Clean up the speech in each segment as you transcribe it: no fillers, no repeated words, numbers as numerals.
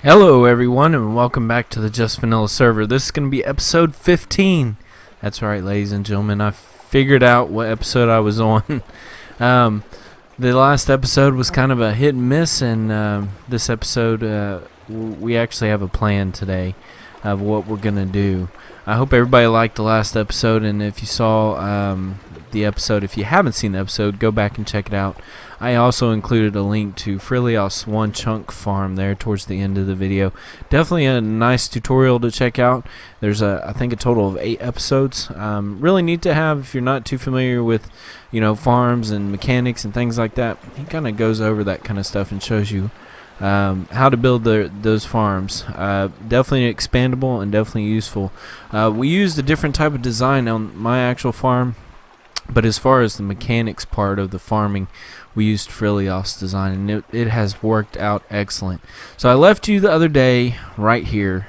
Hello everyone and welcome back to the Just Vanilla server. This is going to be episode 15. That's right, ladies and gentlemen. I figured out what episode I was on. The last episode was kind of a hit and miss, and this episode we actually have a plan today of what we're going to do. I hope everybody liked the last episode, and if you saw the episode, if you haven't seen the episode, go back and check it out. I also included a link to Freelios One Chunk Farm there towards the end of the video. Definitely a nice tutorial to check out. There's I think a total of 8 episodes. Really neat to have if you're not too familiar with, farms and mechanics and things like that. He kind of goes over that kind of stuff and shows you how to build those farms. Definitely expandable and definitely useful. We used a different type of design on my actual farm, but as far as the mechanics part of the farming, we used Freelios design, and it has worked out excellent. So I left you the other day right here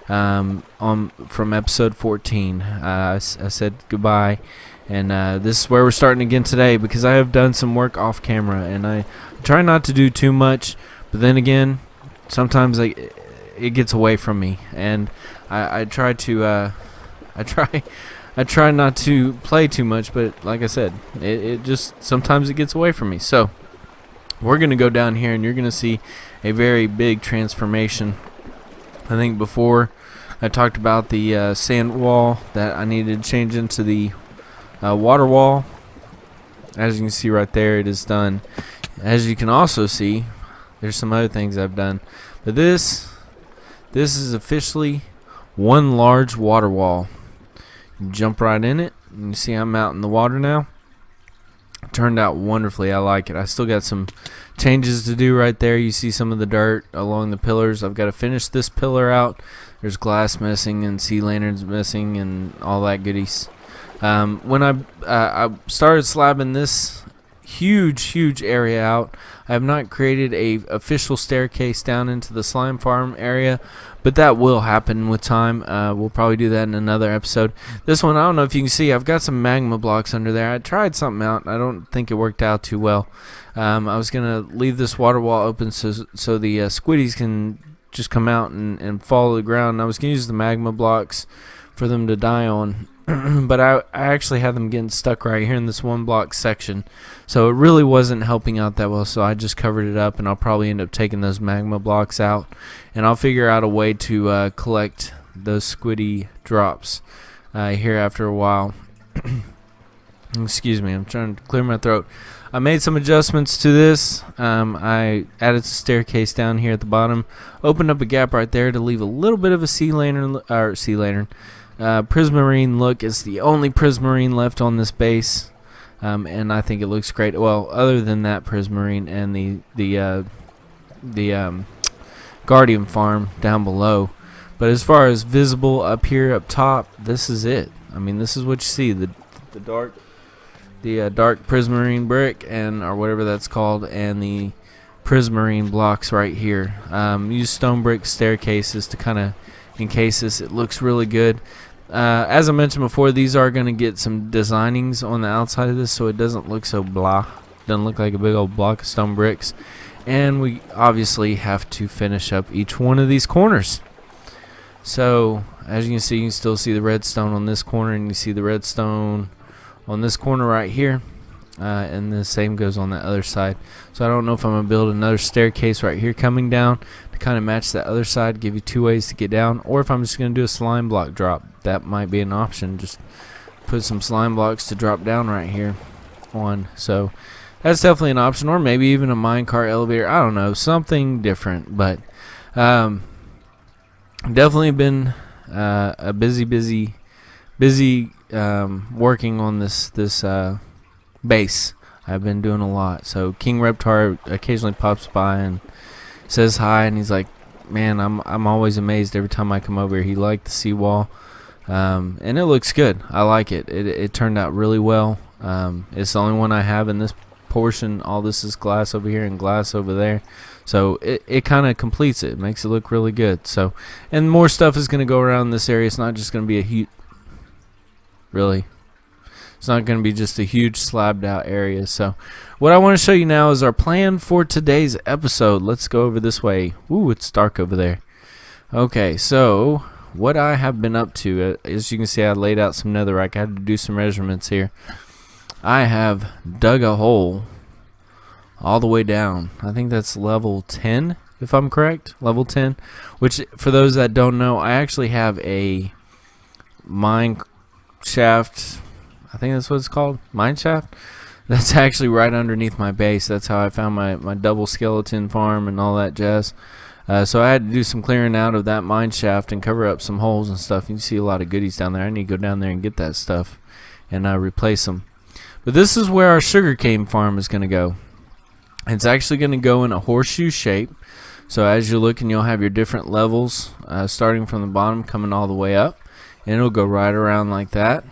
from episode 14. I said goodbye, and this is where we're starting again today because I have done some work off camera, and I try not to do too much, but then again, sometimes it gets away from me, and I try not to play too much, but like I said, it just sometimes it gets away from me. So we're going to go down here and you're going to see a very big transformation. I think before I talked about the sand wall that I needed to change into the water wall. As you can see right there, it is done. As you can also see, there's some other things I've done. But this is officially one large water wall. Jump right in it, and you see I'm out in the water now. It turned out wonderfully. I like it. I still got some changes to do right there. You see some of the dirt along the pillars. I've got to finish this pillar out. There's glass missing and sea lanterns missing and all that goodies. When I started slabbing this huge area out, I have not created a official staircase down into the slime farm area, but that will happen with time. We'll probably do that in another episode. This one, I don't know if you can see, I've got some magma blocks under there. I tried something out. I don't think it worked out too well. I was gonna leave this water wall open so the squiddies can just come out and fall to the ground. I was gonna use the magma blocks for them to die on. But I actually had them getting stuck right here in this one block section, so it really wasn't helping out that well, so I just covered it up, and I'll probably end up taking those magma blocks out, and I'll figure out a way to collect those squiddy drops here after a while. Excuse me, I'm trying to clear my throat. I made some adjustments to this. I added a staircase down here at the bottom, opened up a gap right there to leave a little bit of a prismarine look. Is the only prismarine left on this base, and I think it looks great. Well, other than that prismarine and the guardian farm down below, but as far as visible up here up top, this is it. I mean, this is what you see, the dark prismarine brick, and or whatever that's called, and the prismarine blocks right here. Use stone brick staircases to kind of encase this. It looks really good. As I mentioned before, these are going to get some designings on the outside of this, so it doesn't look so blah. Doesn't look like a big old block of stone bricks. And we obviously have to finish up each one of these corners. So as you can see, you can still see the redstone on this corner, and you see the redstone on this corner right here. And the same goes on the other side. So I don't know if I'm going to build another staircase right here coming down to kind of match that other side, give you 2 ways to get down, or if I'm just going to do a slime block drop. That might be an option. Just put some slime blocks to drop down right here on. So that's definitely an option, or maybe even a minecart elevator. I don't know, something different. But definitely been a busy working on this base. I've been doing a lot. So King Reptar occasionally pops by and says hi, and he's like, man, I'm always amazed every time I come over here. He liked the seawall, and it looks good. I like it. It turned out really well. It's the only one I have in this portion. All this is glass over here and glass over there, so it kind of completes it. It makes it look really good. So, and more stuff is going to go around this area. It's not just going to be a huge, really. It's not going to be just a huge slabbed out area. So what I want to show you now is our plan for today's episode. Let's go over this way. Ooh, it's dark over there. Okay, so what I have been up to, as you can see, I laid out some netherrack. I had to do some measurements here. I have dug a hole all the way down. I think that's level 10, if I'm correct. Level 10, which for those that don't know, I actually have a mine shaft. I think that's what it's called, mine shaft. That's actually right underneath my base. That's how I found my double skeleton farm and all that jazz. So I had to do some clearing out of that mine shaft and cover up some holes and stuff. You can see a lot of goodies down there. I need to go down there and get that stuff and replace them. But this is where our sugarcane farm is going to go. It's actually going to go in a horseshoe shape. So as you're looking, you'll have your different levels starting from the bottom coming all the way up. And it'll go right around like that.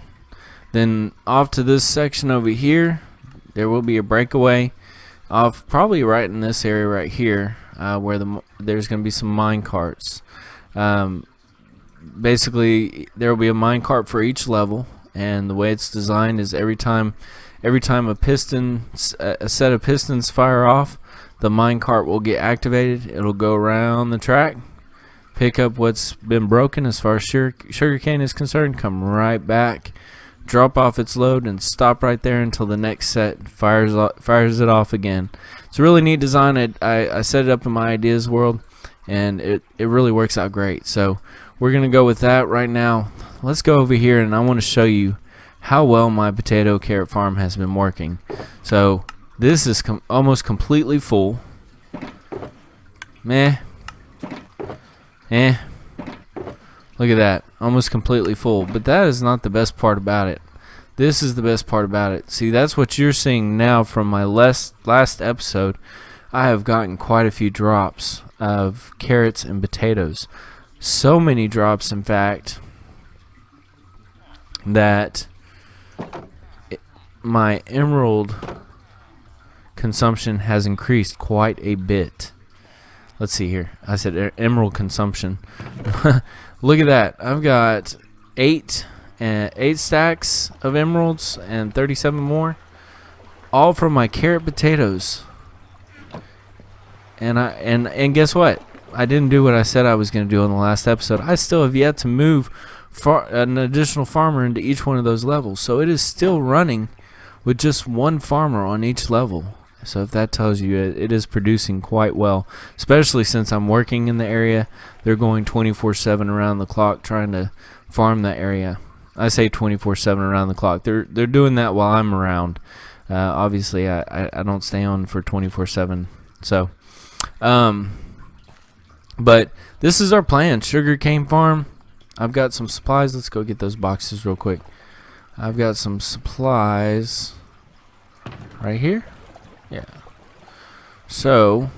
Then off to this section over here, there will be a breakaway off probably right in this area right here where there's going to be some mine carts. Basically, there will be a mine cart for each level, and the way it's designed is every time a set of pistons fire off, the mine cart will get activated. It'll go around the track, pick up what's been broken as far as sugarcane is concerned, come right back, drop off its load, and stop right there until the next set fires it off again. It's a really neat design. I set it up in my ideas world, and it really works out great. So we're gonna go with that right now. Let's go over here, and I want to show you how well my potato carrot farm has been working. So this is almost completely full. Look at that, almost completely full. But that is not the best part about it. This is the best part about it. See, that's what you're seeing now from my last episode. I have gotten quite a few drops of carrots and potatoes. So many drops, in fact, that my emerald consumption has increased quite a bit. Let's see here. I said emerald consumption. Look at that. I've got 8 stacks of emeralds and 37 more, all from my carrot potatoes. And guess what? I didn't do what I said I was going to do in the last episode. I still have yet to move an additional farmer into each one of those levels. So it is still running with just one farmer on each level. So if that tells you, it is producing quite well, especially since I'm working in the area. They're going 24/7 around the clock trying to farm that area. I say 24/7 around the clock. They're doing that while I'm around. Obviously, I don't stay on for 24/7. So, but this is our plan, sugarcane farm. I've got some supplies. Let's go get those boxes real quick. I've got some supplies right here. Yeah. So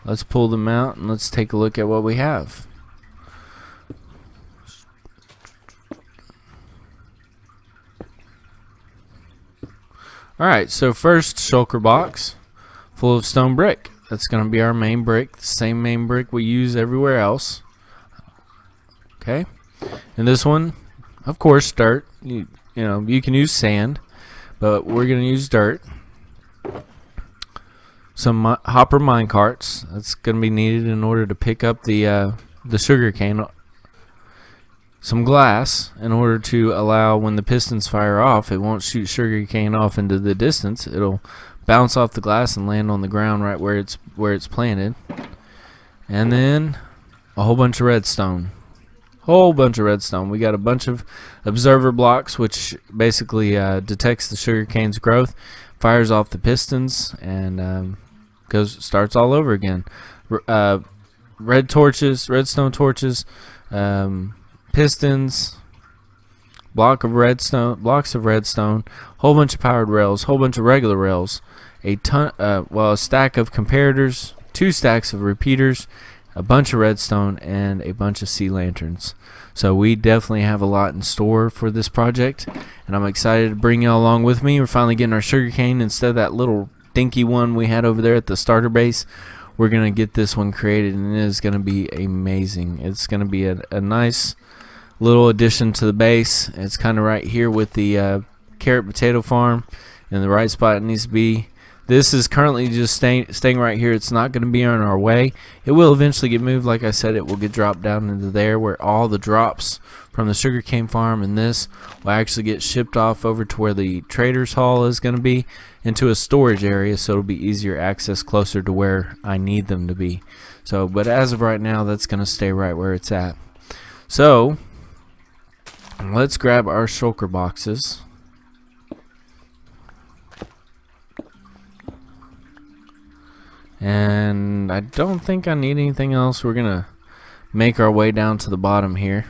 let's pull them out and let's take a look at what we have. Alright, so first shulker box full of stone brick. That's going to be our main brick, the same main brick we use everywhere else. Okay, and this one, of course, dirt. You know, you can use sand, but we're going to use dirt. Some hopper mine carts. That's going to be needed in order to pick up the sugar cane. Some glass in order to allow when the pistons fire off, it won't shoot sugar cane off into the distance. It'll bounce off the glass and land on the ground right where it's planted. And then a whole bunch of redstone. We got a bunch of observer blocks, which basically detects the sugar cane's growth, fires off the pistons, and starts all over again. Redstone torches, pistons, blocks of redstone, whole bunch of powered rails, whole bunch of regular rails, a stack of comparators, 2 stacks of repeaters, a bunch of redstone, and a bunch of sea lanterns. So we definitely have a lot in store for this project, and I'm excited to bring y'all along with me. We're finally getting our sugarcane instead of that little dinky one we had over there at the starter base. We're going to get this one created, and it is going to be amazing. It's going to be a nice little addition to the base. It's kind of right here with the carrot potato farm in the right spot it needs to be. This is currently just staying right here. It's not going to be on our way. It will eventually get moved. Like I said, it will get dropped down into there where all the drops from the sugarcane farm and this will actually get shipped off over to where the trader's hall is going to be, into a storage area, so it'll be easier access closer to where I need them to be. So, but as of right now, that's going to stay right where it's at. So, let's grab our shulker boxes. And I don't think I need anything else. We're going to make our way down to the bottom here.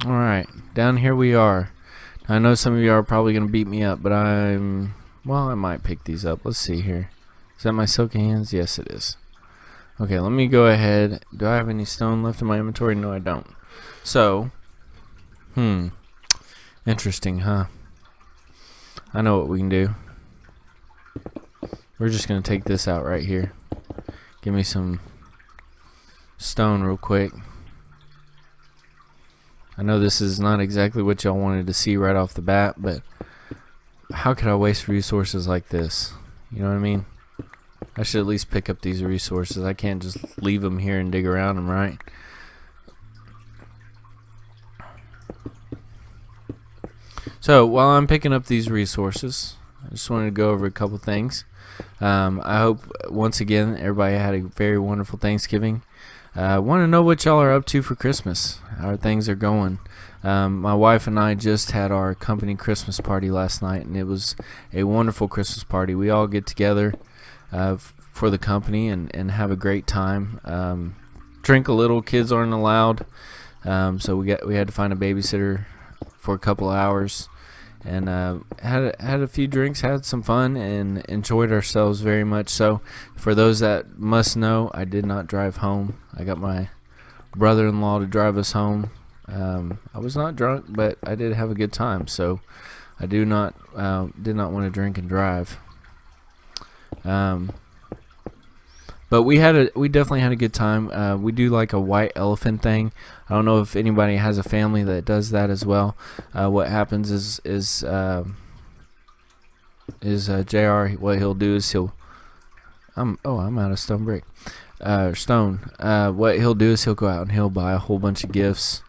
Alright, down here we are. I know some of you are probably going to beat me up, but well, I might pick these up. Let's see here. Is that my silky hands? Yes, it is. Okay, let me go ahead. Do I have any stone left in my inventory? No, I don't. So, interesting, huh? I know what we can do. We're just going to take this out right here. Give me some stone real quick. I know this is not exactly what y'all wanted to see right off the bat, but how could I waste resources like this? You know what I mean? I should at least pick up these resources. I can't just leave them here and dig around them, right? So while I'm picking up these resources, I just wanted to go over a couple things. I hope once again everybody had a very wonderful Thanksgiving. I want to know what y'all are up to for Christmas, how things are going. My wife and I just had our company Christmas party last night, and it was a wonderful Christmas party. We all get together for the company and have a great time. Drink a little, kids aren't allowed, so we had to find a babysitter for a couple of hours, and had a few drinks, had some fun, and enjoyed ourselves very much. So for those that must know, I did not drive home. I got my brother-in-law to drive us home. I was not drunk, but I did have a good time, so I did not want to drink and drive. But we definitely had a good time. We do like a white elephant thing. I don't know if anybody has a family that does that as well. What happens is JR, what he'll do is I'm out of stone brick. What he'll do is he'll go out and he'll buy a whole bunch of gifts,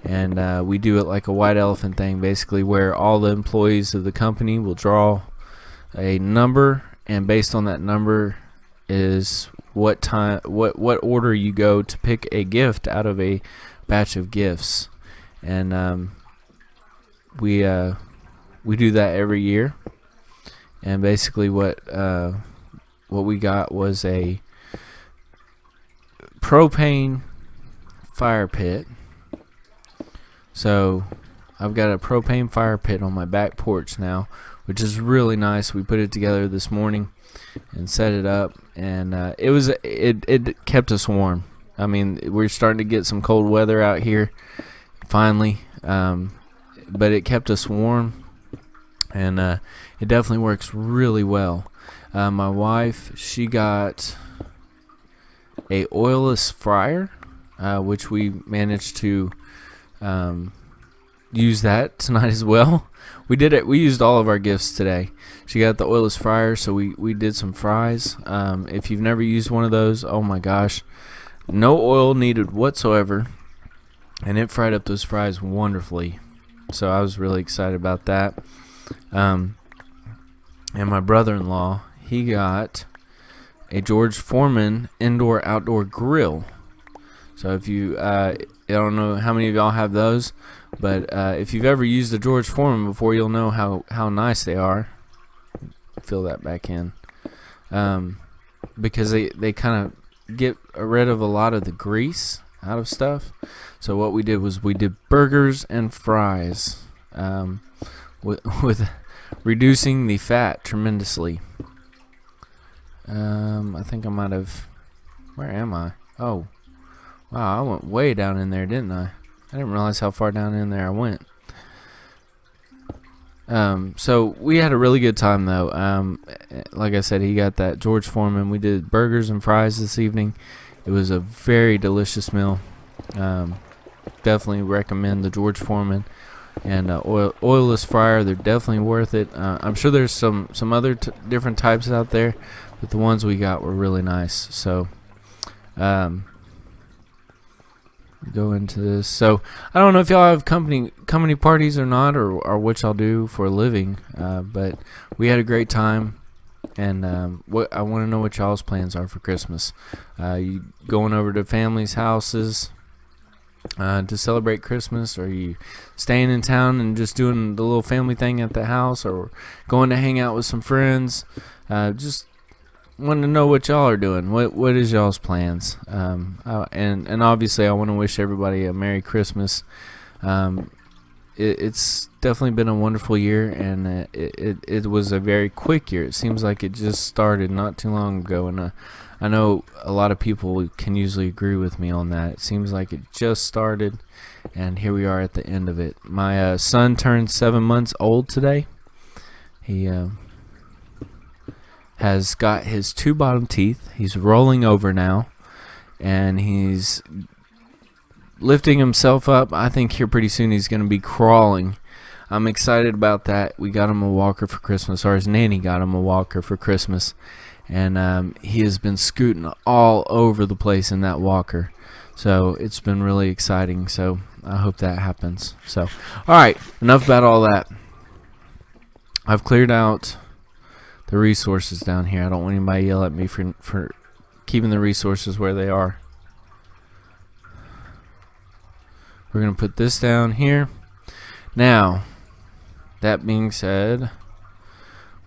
and we do it like a white elephant thing, basically, where all the employees of the company will draw a number, and based on that number is what order you go to pick a gift out of a batch of gifts. And we do that every year, and basically what we got was a propane fire pit. So I've got a propane fire pit on my back porch now, which is really nice. We put it together this morning and set it up, and it kept us warm. I mean, we're starting to get some cold weather out here finally, but it kept us warm, and it definitely works really well. My wife, she got a oilless fryer, which we managed to use that tonight as well. We used all of our gifts today. She got the oilless fryer, so we did some fries. If you've never used one of those, oh my gosh, no oil needed whatsoever, and it fried up those fries wonderfully. So I was really excited about that. And my brother-in-law, he got a George Foreman indoor-outdoor grill. So if you, I don't know how many of y'all have those, but if you've ever used the George Foreman before, you'll know how nice they are. Fill that back in, because they kind of get rid of a lot of the grease out of stuff. So what we did was we did burgers and fries, with reducing the fat tremendously. I think I might have. Where am I? Oh, wow! I went way down in there, didn't I? I didn't realize how far down in there I went. So we had a really good time though. Like I said, he got that George Foreman. We did burgers and fries this evening. It was a very delicious meal. Definitely recommend the George Foreman and oilless fryer. They're definitely worth it. I'm sure there's some other different types out there, but the ones we got were really nice. So go into this. So I don't know if y'all have company parties or not, or what y'all do for a living, but we had a great time. And what I want to know what y'all's plans are for Christmas. You going over to families' houses to celebrate Christmas, or are you staying in town and just doing the little family thing at the house, or going to hang out with some friends? Just want to know what y'all are doing. What is y'all's plans? And obviously I want to wish everybody a Merry Christmas. It's definitely been a wonderful year, and it was a very quick year. It seems like it just started not too long ago, and I know a lot of people can usually agree with me on that. It seems like it just started, and here we are at the end of it. My son turned 7 months old today. He has got his 2 bottom teeth. He's rolling over now, and he's lifting himself up. I think here pretty soon he's going to be crawling. I'm excited about that. We got him a walker for Christmas, or his nanny got him a walker for Christmas, and he has been scooting all over the place in that walker. So it's been really exciting. So I hope that happens. So, all right, enough about all that. I've cleared out the resources down here. I don't want anybody to yell at me for keeping the resources where they are. We're going to put this down here. Now, that being said,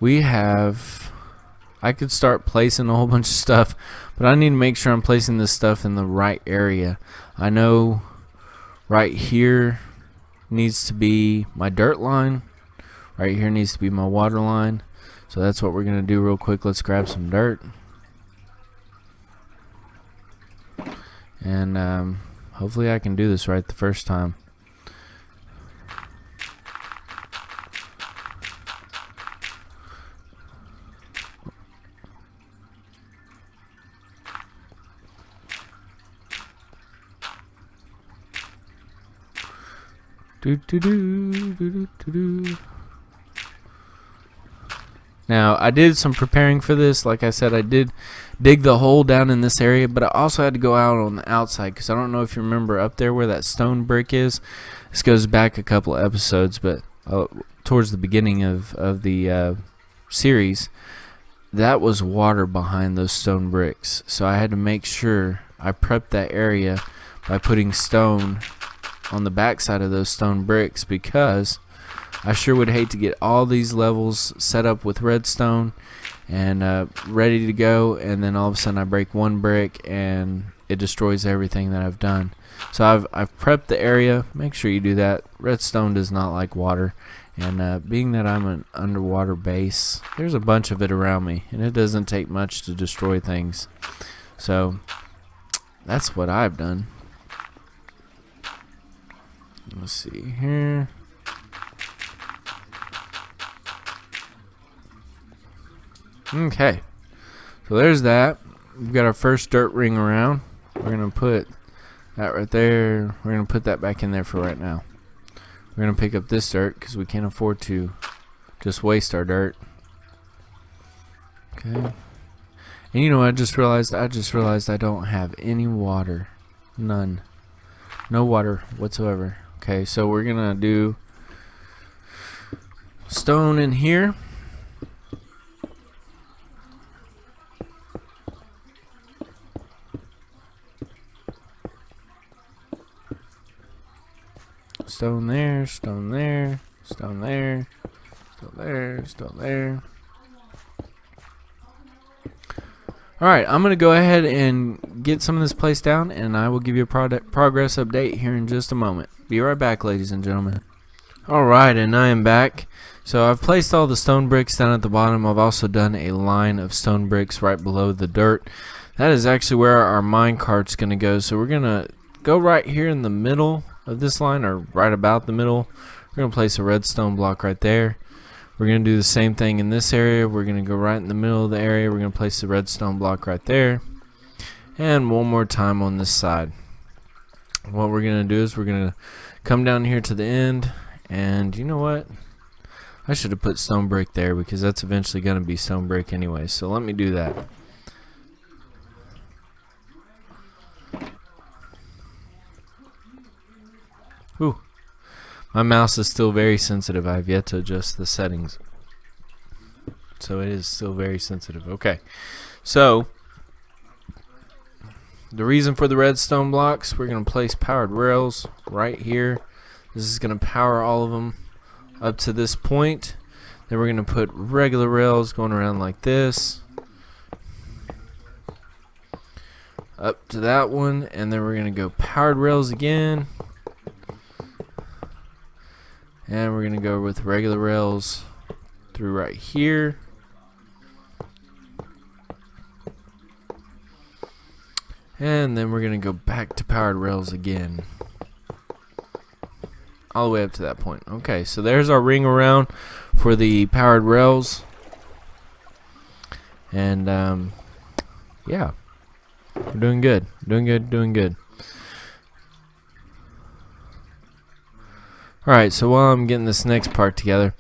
I could start placing a whole bunch of stuff, but I need to make sure I'm placing this stuff in the right area. I know right here needs to be my dirt line. Right here needs to be my water line. So that's what we're going to do real quick. Let's grab some dirt. And hopefully I can do this right the first time. Now, I did some preparing for this. Like I said, I did dig the hole down in this area, but I also had to go out on the outside, because I don't know if you remember up there where that stone brick is. This goes back a couple of episodes, but towards the beginning of the series, that was water behind those stone bricks. So I had to make sure I prepped that area by putting stone on the backside of those stone bricks, because I sure would hate to get all these levels set up with redstone and ready to go, and then all of a sudden I break one brick and it destroys everything that I've done. So I've prepped the area. Make sure you do that. Redstone does not like water, and being that I'm an underwater base, there's a bunch of it around me, and it doesn't take much to destroy things. So that's what I've done. Let's see here. Okay, so there's that. We've got our first dirt ring around. We're going to put that right there. We're going to put that back in there for right now. We're going to pick up this dirt because we can't afford to just waste our dirt. Okay. And you know what I just realized? I just realized I don't have any water. None. No water whatsoever. Okay, so we're going to do stone in here. Stone there, stone there, stone there, stone there, stone there. Alright, I'm going to go ahead and get some of this placed down, and I will give you a progress update here in just a moment. Be right back, ladies and gentlemen. Alright, and I am back. So I've placed all the stone bricks down at the bottom. I've also done a line of stone bricks right below the dirt. That is actually where our mine cart's going to go. So we're going to go right here in the middle of this line, or right about the middle. We're going to place a redstone block right there. We're going to do the same thing in this area. We're going to go right in the middle of the area. We're going to place the redstone block right there. And one more time on this side. What we're going to do is we're going to come down here to the end. And you know what? I should have put stone brick there because that's eventually going to be stone brick anyway. So let me do that. Whew. My mouse is still very sensitive. I have yet to adjust the settings. So it is still very sensitive. Okay. So the reason for the redstone blocks, we're going to place powered rails right here. This is going to power all of them up to this point. Then we're going to put regular rails going around like this. Up to that one. And then we're going to go powered rails again. And we're going to go with regular rails through right here. And then we're going to go back to powered rails again. All the way up to that point. Okay, so there's our ring around for the powered rails. And, yeah. We're doing good. Doing good, doing good. Alright, so while I'm getting this next part together,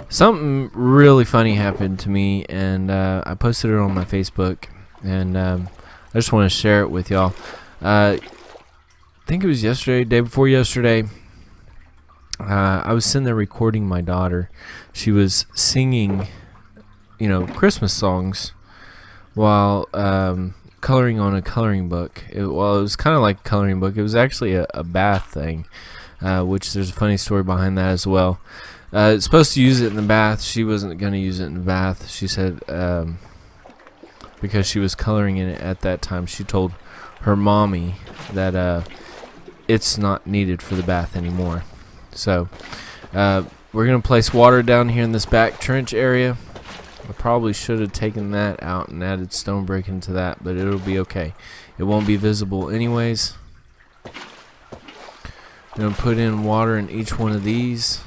something really funny happened to me, and I posted it on my Facebook, and I just want to share it with y'all. I think it was yesterday, day before yesterday. I was sitting there recording my daughter. She was singing, Christmas songs while coloring on a coloring book. It was kind of like a coloring book. It was actually a bath thing. Which there's a funny story behind that as well. It's supposed to use it in the bath. She wasn't going to use it in the bath. She said because she was coloring in it at that time, she told her mommy that it's not needed for the bath anymore. So we're going to place water down here in this back trench area. I probably should have taken that out and added stone brick into that, but it'll be okay. It won't be visible anyways. I'm going to put in water in each one of these.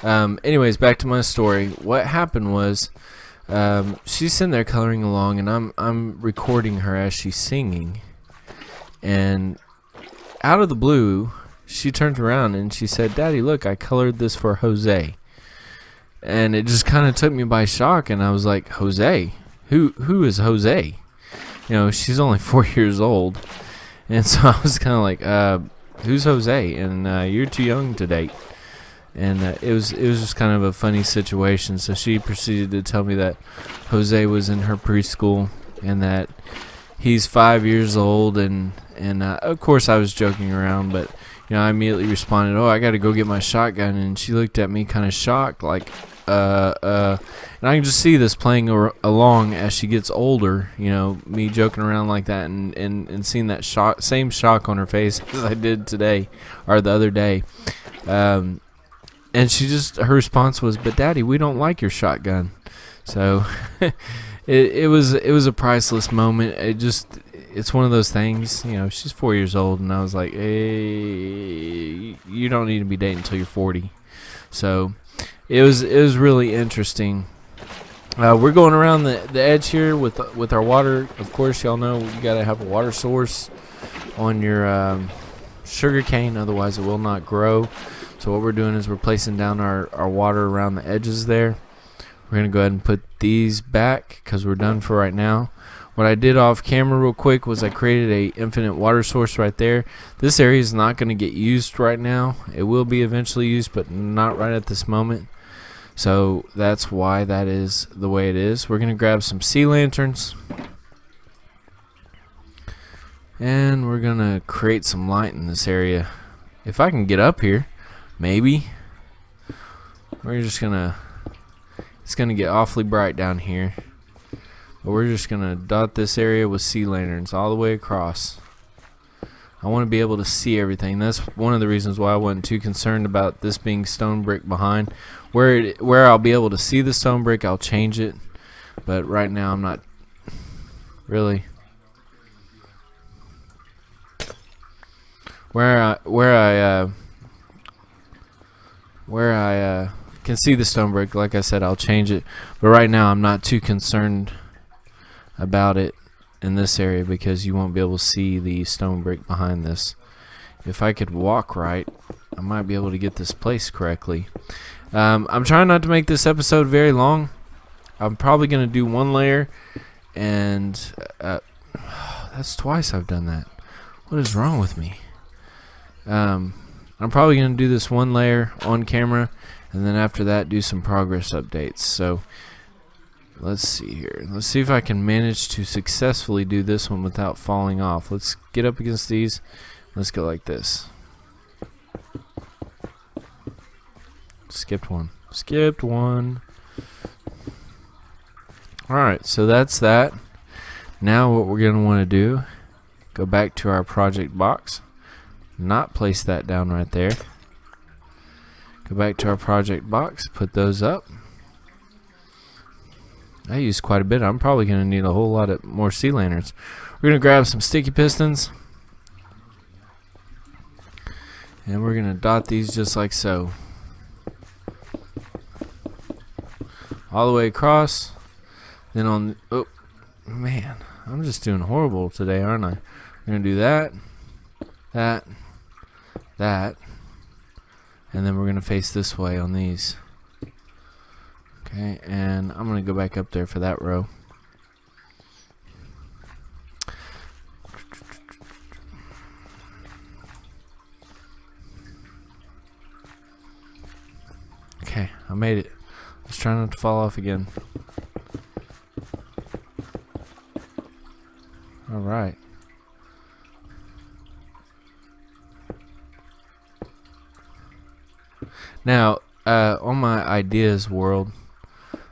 Anyways, back to my story. What happened was she's sitting there coloring along, and I'm recording her as she's singing. And out of the blue, she turned around and she said, "Daddy, look, I colored this for Jose." And it just kind of took me by shock, and I was like, "Jose? Who is Jose?" She's only 4 years old. And so I was kind of like, who's Jose? And you're too young to date. And it was just kind of a funny situation. So she proceeded to tell me that Jose was in her preschool and that he's 5 years old. And of course I was joking around, but I immediately responded, "Oh, I got to go get my shotgun." And she looked at me kind of shocked, like, and I can just see this playing along as she gets older, me joking around like that and seeing that same shock on her face as I did today or the other day. And her response was, "But Daddy, we don't like your shotgun." So it was a priceless moment. It's one of those things, she's 4 years old, and I was like, "Hey, you don't need to be dating until you're 40. So it was really interesting. We're going around the edge here with our water. Of course, y'all know you gotta have a water source on your sugar cane, otherwise it will not grow. So what we're doing is we're placing down our water around the edges there. We're gonna go ahead and put these back because we're done for right now. What I did off camera real quick was I created a infinite water source right there. This area is not going to get used right now. It will be eventually used, but not right at this moment. So that's why that is the way it is. We're going to grab some sea lanterns. And we're going to create some light in this area. If I can get up here, maybe. We're just going to... It's going to get awfully bright down here. But we're just going to dot this area with sea lanterns all the way across. I want to be able to see everything. That's one of the reasons why I wasn't too concerned about this being stone brick behind. Where I'll be able to see the stone brick, I'll change it. But right now I'm not really. Where I can see the stone brick. Like I said, I'll change it, but right now I'm not too concerned about it in this area because you won't be able to see the stone brick behind this. If I could walk right, I might be able to get this placed correctly. I'm trying not to make this episode very long. I'm probably going to do one layer, and that's twice I've done that. What is wrong with me? I'm probably going to do this one layer on camera, and then after that do some progress updates. So let's see here. Let's see if I can manage to successfully do this one without falling off. Let's get up against these. Let's go like this. Skipped one. Skipped one. Alright, so that's that. Now what we're going to want to do, go back to our project box. Not place that down right there. Go back to our project box. Put those up. I used quite a bit. I'm probably going to need a whole lot of more sea lanterns. We're going to grab some sticky pistons. And we're going to dot these just like so. All the way across. Then on, oh man, I'm just doing horrible today, aren't I? We're going to do that, that, that, and then we're going to face this way on these. Okay, and I'm going to go back up there for that row. Okay, I made it. Let's try not to fall off again. Alright. Now, on my ideas world,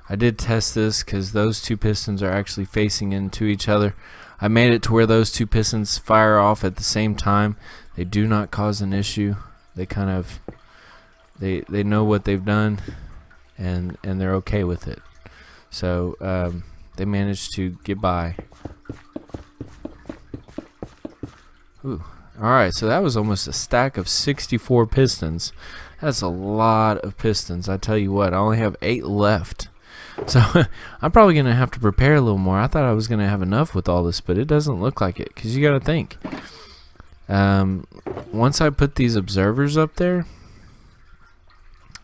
I did test this because those two pistons are actually facing into each other. I made it to where those two pistons fire off at the same time. They do not cause an issue. They kind of, they know what they've done, and they're okay with it. So they managed to get by. Ooh. Alright, so that was almost a stack of 64 pistons. That's a lot of pistons. I tell you what, I only have 8 left. So I'm probably going to have to prepare a little more. I thought I was going to have enough with all this, but it doesn't look like it. Because you got to think. Once I put these observers up there,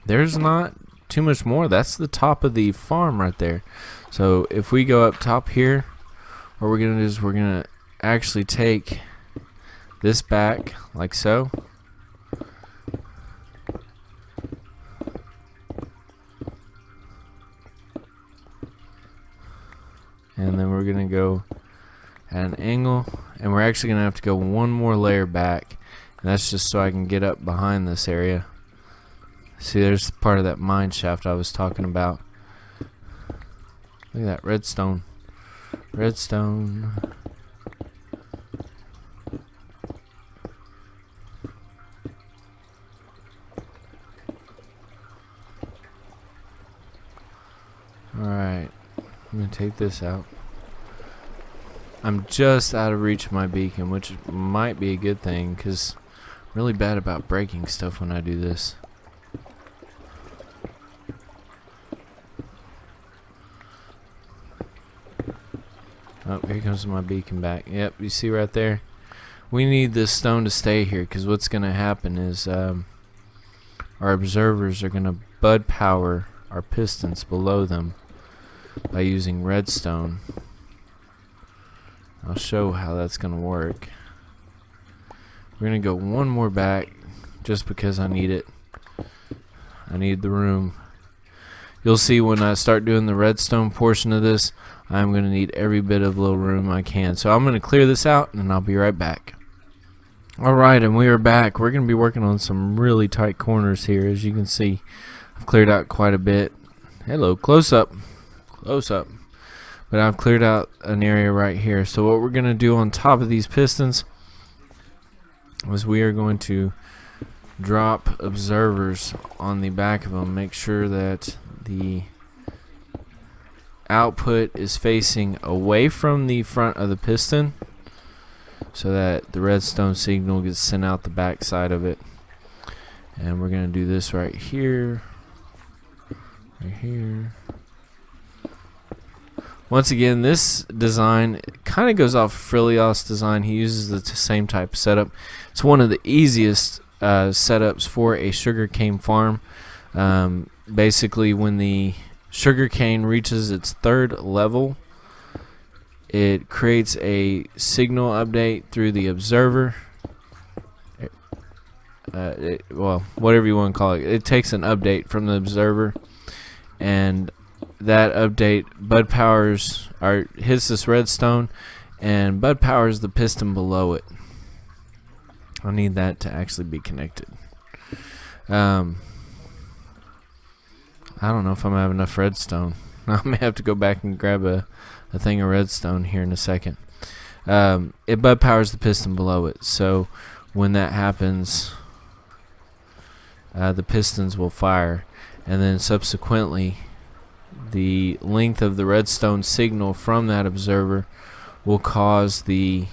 there's not too much more. That's the top of the farm right there. So if we go up top here, what we're going to do is we're going to actually take this back like so. And then we're going to go at an angle, and we're actually going to have to go one more layer back, and that's just so I can get up behind this area. See, there's part of that mine shaft I was talking about. Look at that redstone. Redstone. Alright, I'm going to take this out. I'm just out of reach of my beacon, which might be a good thing, because I'm really bad about breaking stuff when I do this. Oh, here comes my beacon back. Yep, you see right there? We need this stone to stay here, because what's going to happen is our observers are going to bud power our pistons below them by using redstone. I'll show how that's going to work. We're going to go one more back just because I need it. I need the room. You'll see when I start doing the redstone portion of this, I'm going to need every bit of little room I can. So I'm going to clear this out and I'll be right back. Alright, and we are back. We're going to be working on some really tight corners here. As you can see, I've cleared out quite a bit. Hello, close up. Close up. But I've cleared out an area right here. So what we're going to do on top of these pistons is we are going to drop observers on the back of them. Make sure that the output is facing away from the front of the piston so that the redstone signal gets sent out the back side of it. And we're going to do this right here. right here. Once again, this design kind of goes off Frilios design. He uses the same type of setup. It's one of the easiest setups for a sugarcane farm. Basically, when the sugarcane reaches its third level, it creates a signal update through the observer. Well, whatever you want to call it. It takes an update from the observer, and that update hits this redstone, and Bud powers the piston below it. I need that to actually be connected. I don't know if I'm gonna have enough redstone. I may have to go back and grab a thing of redstone here in a second. It Bud powers the piston below it, so when that happens, the pistons will fire, and then subsequently the length of the redstone signal from that observer will cause the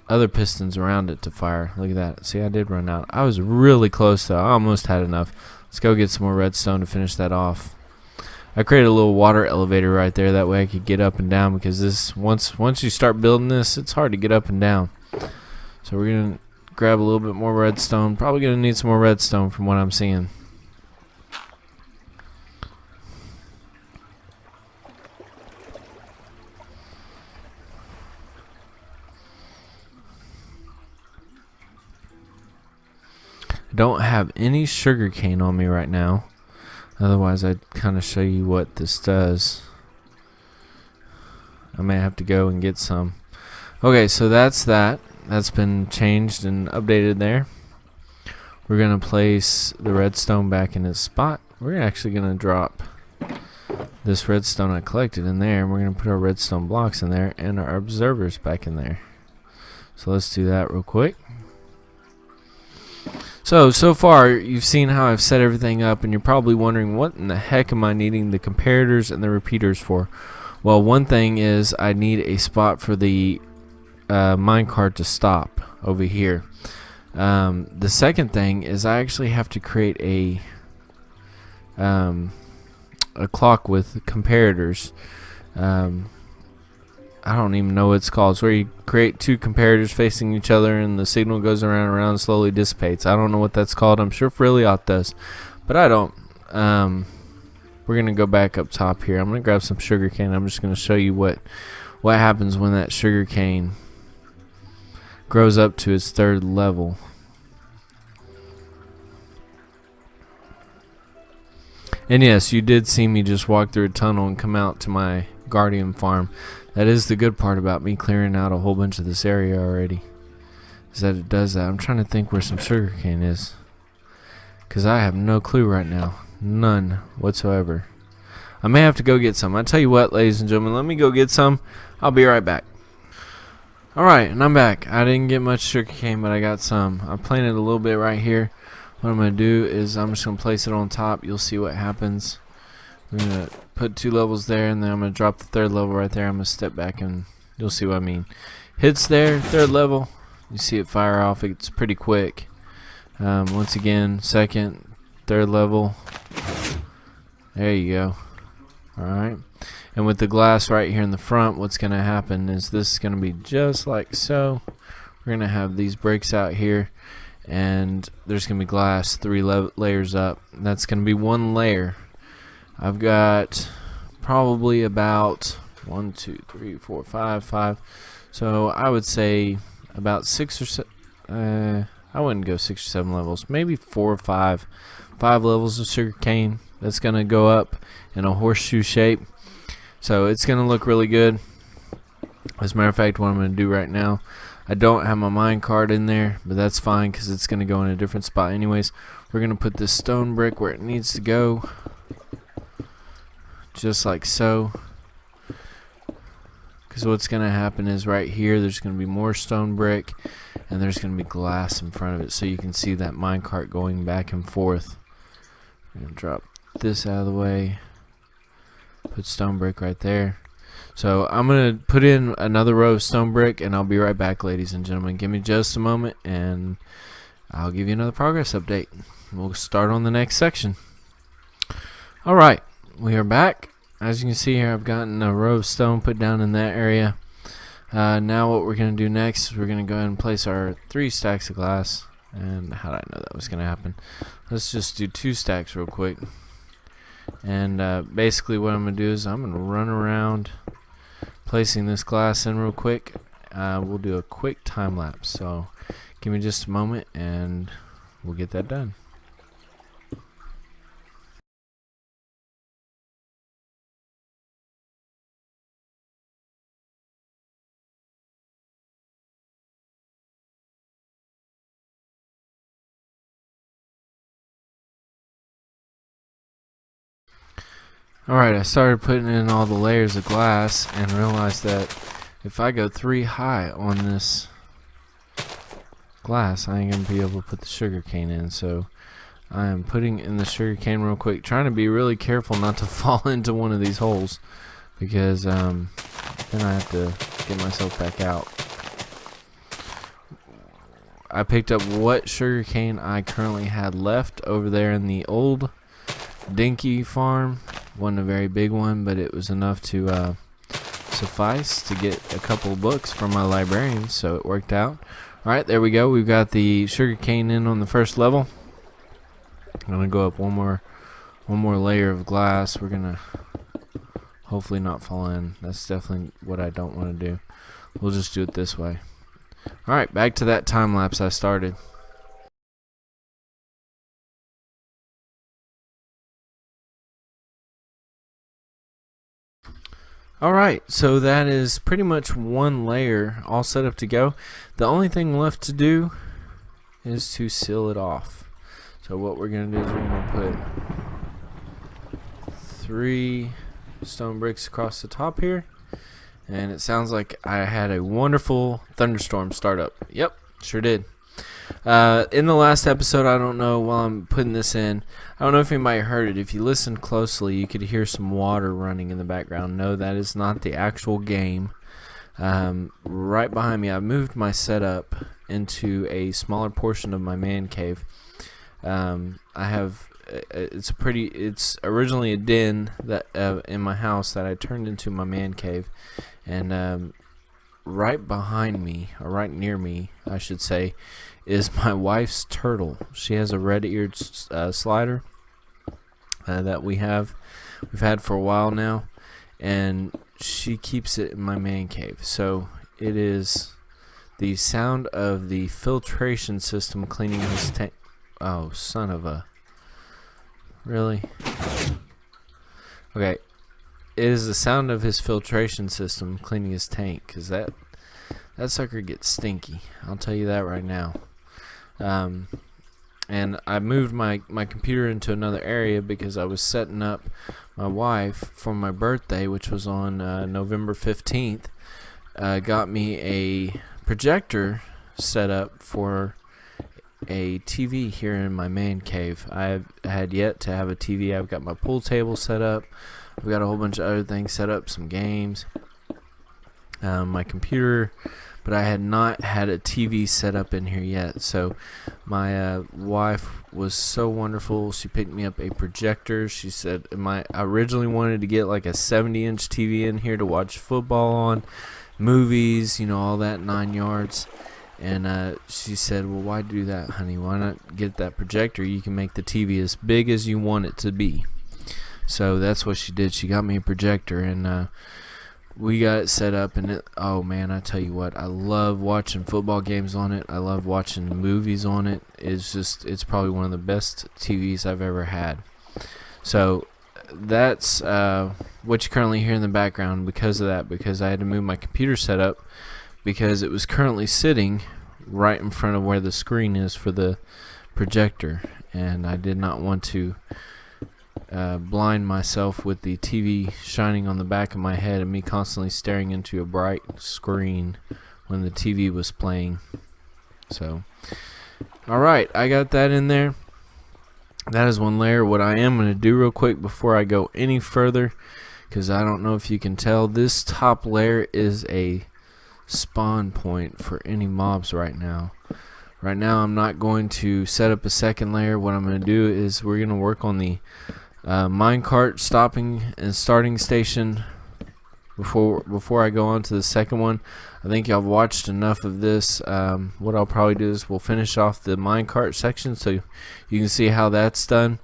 other pistons around it to fire. Look at that. See, I did run out. I was really close though. I almost had enough. Let's go get some more redstone to finish that off. I created a little water elevator right there, that way I could get up and down, because this once you start building this, it's hard to get up and down. So we're gonna grab a little bit more redstone. Probably gonna need some more redstone from what I'm seeing. Don't have any sugar cane on me right now, otherwise I'd kind of show you what this does. I may have to go and get some. Okay, so that's been changed and updated there. We're gonna place the redstone back in its spot. We're actually gonna drop this redstone I collected in there, and we're gonna put our redstone blocks in there and our observers back in there. So let's do that real quick. So far you've seen how I've set everything up, and you're probably wondering, what in the heck am I needing the comparators and the repeaters for? Well, one thing is I need a spot for the minecart to stop over here. The second thing is I actually have to create a clock with comparators. I don't even know what it's called. It's where you create two comparators facing each other, and the signal goes around and around and slowly dissipates. I don't know what that's called. I'm sure Friliot does, but I don't. We're gonna go back up top here. I'm gonna grab some sugar cane. I'm just gonna show you what happens when that sugar cane grows up to its third level. And yes, you did see me just walk through a tunnel and come out to my Guardian farm. That is the good part about me clearing out a whole bunch of this area already, is that it does that. I'm trying to think where some sugarcane is, because I have no clue right now. None whatsoever. I may have to go get some. I tell you what, ladies and gentlemen, let me go get some. I'll be right back. Alright, and I'm back. I didn't get much sugarcane, but I got some. I planted a little bit right here. What I'm going to do is I'm just going to place it on top. You'll see what happens. We're going to put 2 levels there, and then I'm going to drop the 3rd level right there. I'm going to step back, and you'll see what I mean. Hits there, 3rd level. You see it fire off. It's pretty quick. Once again, 2nd, 3rd level. There you go. Alright. And with the glass right here in the front, what's going to happen is this is going to be just like so. We're going to have these breaks out here, and there's going to be glass 3 layers up. That's going to be 1 layer. I've got probably about 1, 2, 3, 4, 5. So I would say about 6 or 7. I wouldn't go 6 or 7 levels. Maybe 4 or 5. 5 levels of sugar cane. That's gonna go up in a horseshoe shape. So it's gonna look really good. As a matter of fact, what I'm gonna do right now, I don't have my minecart in there, but that's fine because it's gonna go in a different spot anyways. We're gonna put this stone brick where it needs to go. Just like so, because what's going to happen is right here there's going to be more stone brick, and there's going to be glass in front of it, so you can see that minecart going back and forth. I'm going to drop this out of the way, put stone brick right there. So I'm going to put in another row of stone brick, and I'll be right back, ladies and gentlemen. Give me just a moment, and I'll give you another progress update. We'll start on the next section. Alright, we are back. As you can see here, I've gotten a row of stone put down in that area. Now what we're going to do next is we're going to go ahead and place our 3 stacks of glass. And how did I know that was going to happen? Let's just do 2 stacks real quick. And basically what I'm going to do is I'm going to run around placing this glass in real quick. We'll do a quick time lapse. So give me just a moment and we'll get that done. Alright, I started putting in all the layers of glass and realized that if I go 3 high on this glass, I ain't going to be able to put the sugar cane in. So I am putting in the sugar cane real quick, trying to be really careful not to fall into one of these holes, because then I have to get myself back out. I picked up what sugar cane I currently had left over there in the old Dinky farm. Wasn't a very big one, but it was enough to suffice to get a couple of books from my librarian, so it worked out. Alright, there we go. We've got the sugar cane in on the first level. I'm gonna go up one more layer of glass. We're gonna hopefully not fall in. That's definitely what I don't want to do. We'll just do it this way. Alright, back to that time lapse I started. Alright, so that is pretty much one layer all set up to go. The only thing left to do is to seal it off. So what we're going to do is we're going to put 3 stone bricks across the top here. And it sounds like I had a wonderful thunderstorm startup. Yep, sure did. In the last episode, I don't know, while I'm putting this in, I don't know if anybody heard it. If you listened closely, you could hear some water running in the background. No, that is not the actual game. Right behind me, I've moved my setup into a smaller portion of my man cave. I have it's originally a den that in my house that I turned into my man cave, and right behind me, or right near me, I should say, is my wife's turtle. She has a red-eared slider that we've had for a while now, and she keeps it in my man cave. So it is the sound of the filtration system cleaning his tank. Oh, son of a... Really? Okay. It is the sound of his filtration system cleaning his tank, because that sucker gets stinky. I'll tell you that right now. And I moved my computer into another area because I was setting up my wife for my birthday, which was on November 15th. Got me a projector set up for a TV here in my man cave. I had yet to have a TV. I've got my pool table set up. I've got a whole bunch of other things set up, some games, my computer, but I had not had a TV set up in here yet. So my wife was so wonderful. She picked me up a projector. She said, I originally wanted to get like a 70-inch TV in here to watch football on, movies, all that 9 yards. And she said, well, why do that, honey? Why not get that projector? You can make the TV as big as you want it to be. So that's what she did. She got me a projector, and we got it set up. And oh man, I tell you what, I love watching football games on it. I love watching movies on it. It's probably one of the best TVs I've ever had. So that's what you currently hear in the background because of that, because I had to move my computer setup because it was currently sitting right in front of where the screen is for the projector, and I did not want to blind myself with the TV shining on the back of my head and me constantly staring into a bright screen when the TV was playing. So alright, I got that in there. That is one layer. What I am going to do real quick before I go any further, because I don't know if you can tell, this top layer is a spawn point for any mobs right now. Right now I'm not going to set up a second layer. What I'm going to do is we're going to work on the minecart stopping and starting station before I go on to the second one. I think y'all have watched enough of this. What I'll probably do is we'll finish off the minecart section so you can see how that's done,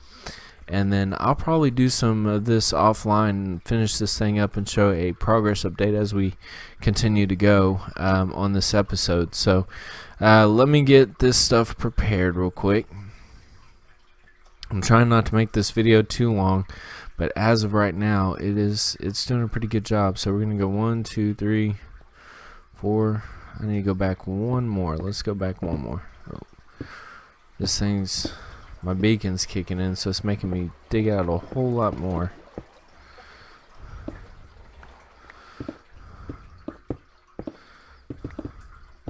and then I'll probably do some of this offline and finish this thing up and show a progress update as we continue to go on this episode. So let me get this stuff prepared real quick. I'm trying not to make this video too long, but as of right now it's doing a pretty good job. So we're gonna go 1, 2, 3, 4. I need to go back one more. Let's go back one more. Oh. This thing's, my beacon's kicking in, so it's making me dig out a whole lot more.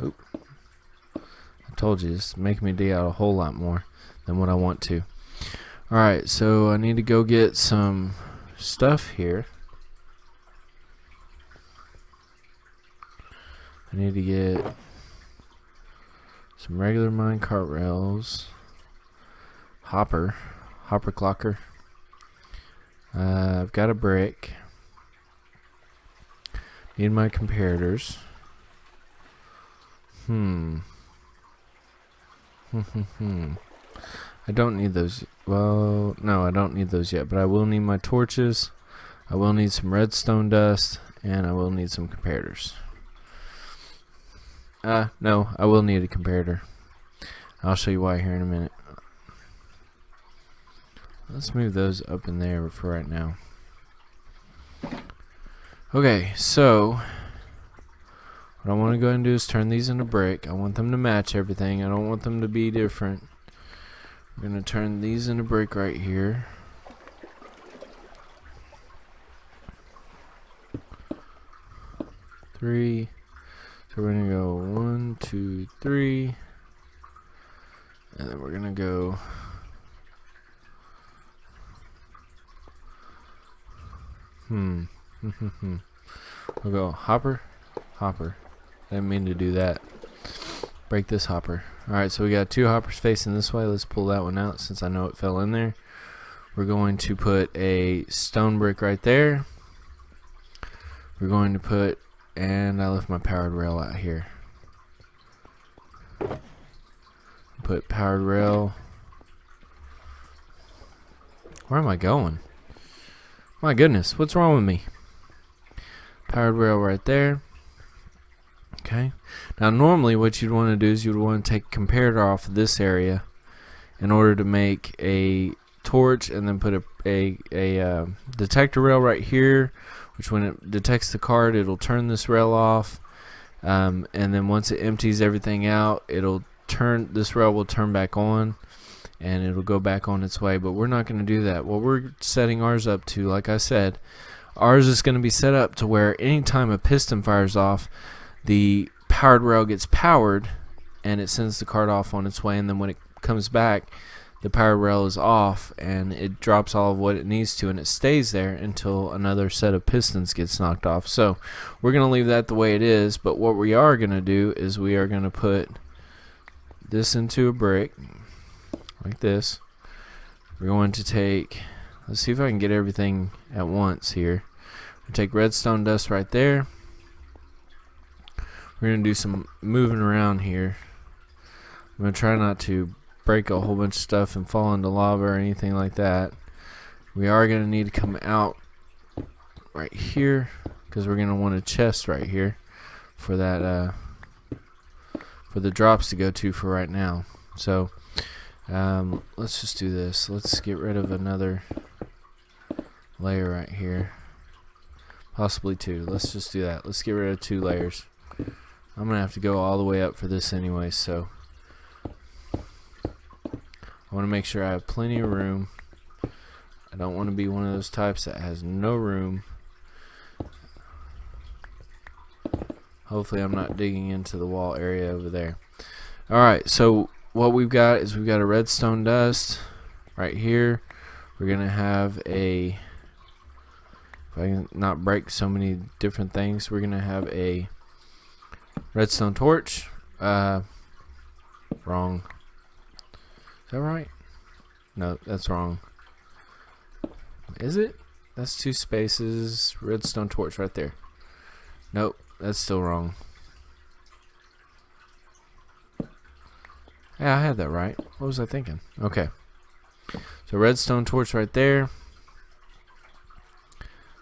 Oop. I told you, it's making me dig out a whole lot more than what I want to. Alright, so I need to go get some stuff here. I need to get some regular minecart rails, hopper clocker. I've got a brick. Need my comparators. I don't need those. Well, no, I don't need those yet, but I will need my torches. I will need some redstone dust, and I will need some comparators. No, I will need a comparator. I'll show you why here in a minute. Let's move those up in there for right now. Okay, so what I want to go ahead and do is turn these into brick. I want them to match everything. I don't want them to be different. We're going to turn these into brick right here. Three. So we're going to go 1, 2, 3. And then we're going to go we'll go hopper. I didn't mean to do that. Break this hopper. Alright, so we got 2 hoppers facing this way. Let's pull that one out since I know it fell in there. We're going to put a stone brick right there. We're going to put, and I left my powered rail out here. Put powered rail. Where am I going? My goodness, what's wrong with me? Powered rail right there. Okay. Now normally what you'd want to do is you'd want to take a comparator off of this area in order to make a torch, and then put a detector rail right here, which when it detects the card it'll turn this rail off, and then once it empties everything out, this rail will turn back on and it'll go back on its way. But we're not going to do that. What we're setting ours up to, like I said, ours is going to be set up to where anytime a piston fires off, the powered rail gets powered and it sends the cart off on its way, and then when it comes back, the powered rail is off and it drops all of what it needs to, and it stays there until another set of pistons gets knocked off. So we're going to leave that the way it is, but what we are going to do is we are going to put this into a brick like this. We're going to take, let's see if I can get everything at once here. We'll take redstone dust right there. We're going to do some moving around here. I'm going to try not to break a whole bunch of stuff and fall into lava or anything like that. We are going to need to come out right here because we're going to want a chest right here for that for the drops to go to for right now. So let's just do this. Let's get rid of another layer right here, possibly 2. Let's just do that. Let's get rid of 2 layers. I'm gonna have to go all the way up for this anyway, so I want to make sure I have plenty of room. I don't want to be one of those types that has no room. Hopefully I'm not digging into the wall area over there. Alright, so what we've got is we've got a redstone dust right here. We're gonna have a, if I can not break so many different things, we're gonna have a redstone torch. Wrong. Is that right? No, that's wrong. Is it? That's 2 spaces. Redstone torch right there. Nope, that's still wrong. Yeah, I had that right. What was I thinking? Okay. So redstone torch right there.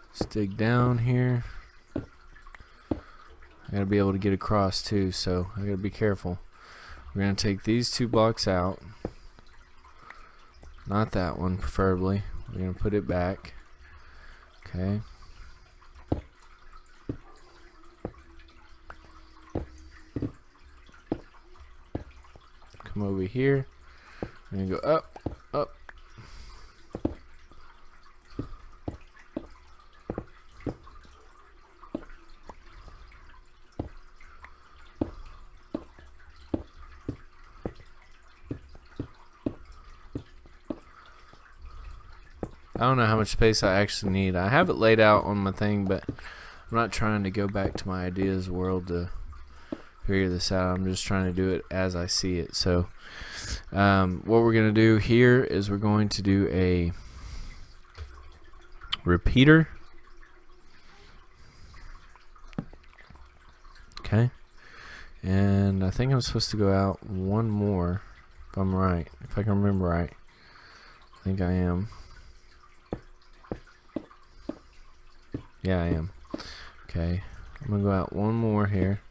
Let's dig down here. I gotta be able to get across too, so I gotta be careful. We're gonna take these 2 blocks out. Not that one, preferably. We're gonna put it back. Okay. Come over here. We're gonna go up, up. I don't know how much space I actually need. I have it laid out on my thing, but I'm not trying to go back to my ideas world to figure this out. I'm just trying to do it as I see it. So what we're going to do here is we're going to do a repeater. Okay. And I think I'm supposed to go out 1 more, if I'm right. If I can remember right. I think I am. Yeah, I am. Okay, I'm gonna go out 1 more here.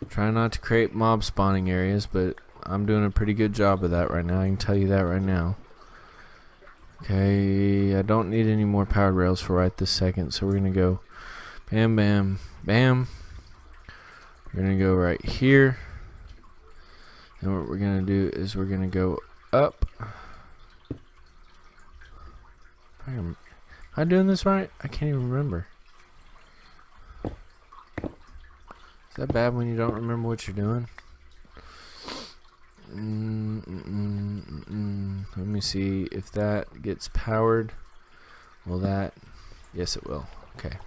Try not to create mob spawning areas, but I'm doing a pretty good job of that right now. I can tell you that right now. Okay, I don't need any more powered rails for right this second, so we're gonna go bam, bam, bam. We're gonna go right here, and what we're gonna do is we're gonna go up. Am I doing this right? I can't even remember. Is that bad when you don't remember what you're doing? Let me see if that gets powered. Will that? Yes, it will. Okay.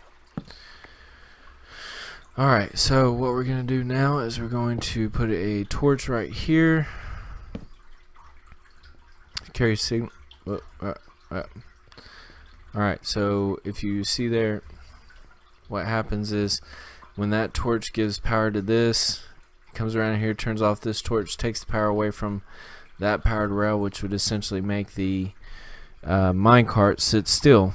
Alright, so what we're going to do now is we're going to put a torch right here. Carry signal. Alright, so if you see there, what happens is when that torch gives power to this, it comes around here, turns off this torch, takes the power away from that powered rail, which would essentially make the minecart sit still.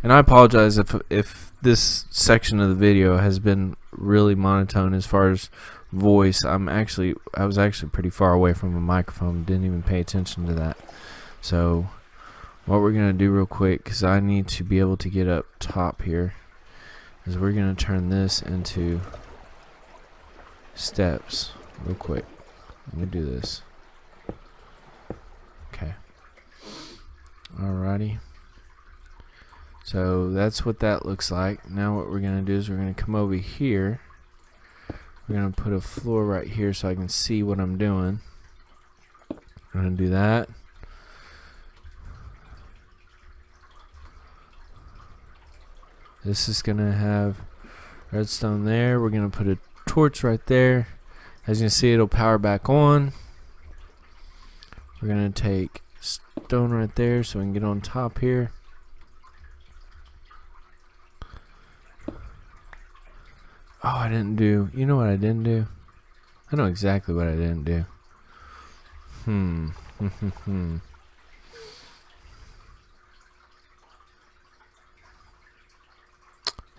And I apologize if this section of the video has been really monotone as far as voice. I was actually pretty far away from a microphone, didn't even pay attention to that. So what we're gonna do real quick, because I need to be able to get up top here, is we're gonna turn this into steps real quick. Let me do this. Okay. Alrighty. So that's what that looks like. Now what we're gonna do is we're gonna come over here. We're gonna put a floor right here so I can see what I'm doing. I'm gonna do that. This is gonna have redstone there. We're gonna put a torch right there. As you can see, it'll power back on. We're gonna take stone right there so we can get on top here. Oh, I didn't do. You know what I didn't do? I know exactly what I didn't do.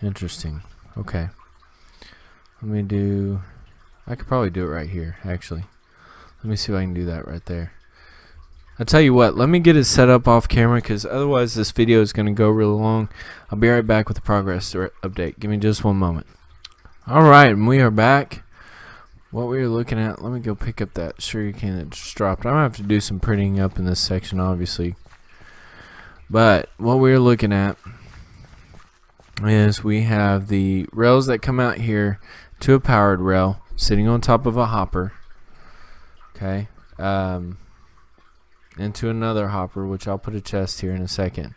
Interesting. Okay. Let me do. I could probably do it right here, actually. Let me see if I can do that right there. I'll tell you what, let me get it set up off camera, because otherwise this video is going to go really long. I'll be right back with the progress update. Give me just 1 moment. Alright, and we are back. What we were looking at, let me go pick up that sugarcane that just dropped. I'm going to have to do some printing up in this section, obviously. But what we were looking at is we have the rails that come out here to a powered rail sitting on top of a hopper. Okay. Into another hopper, which I'll put a chest here in a second.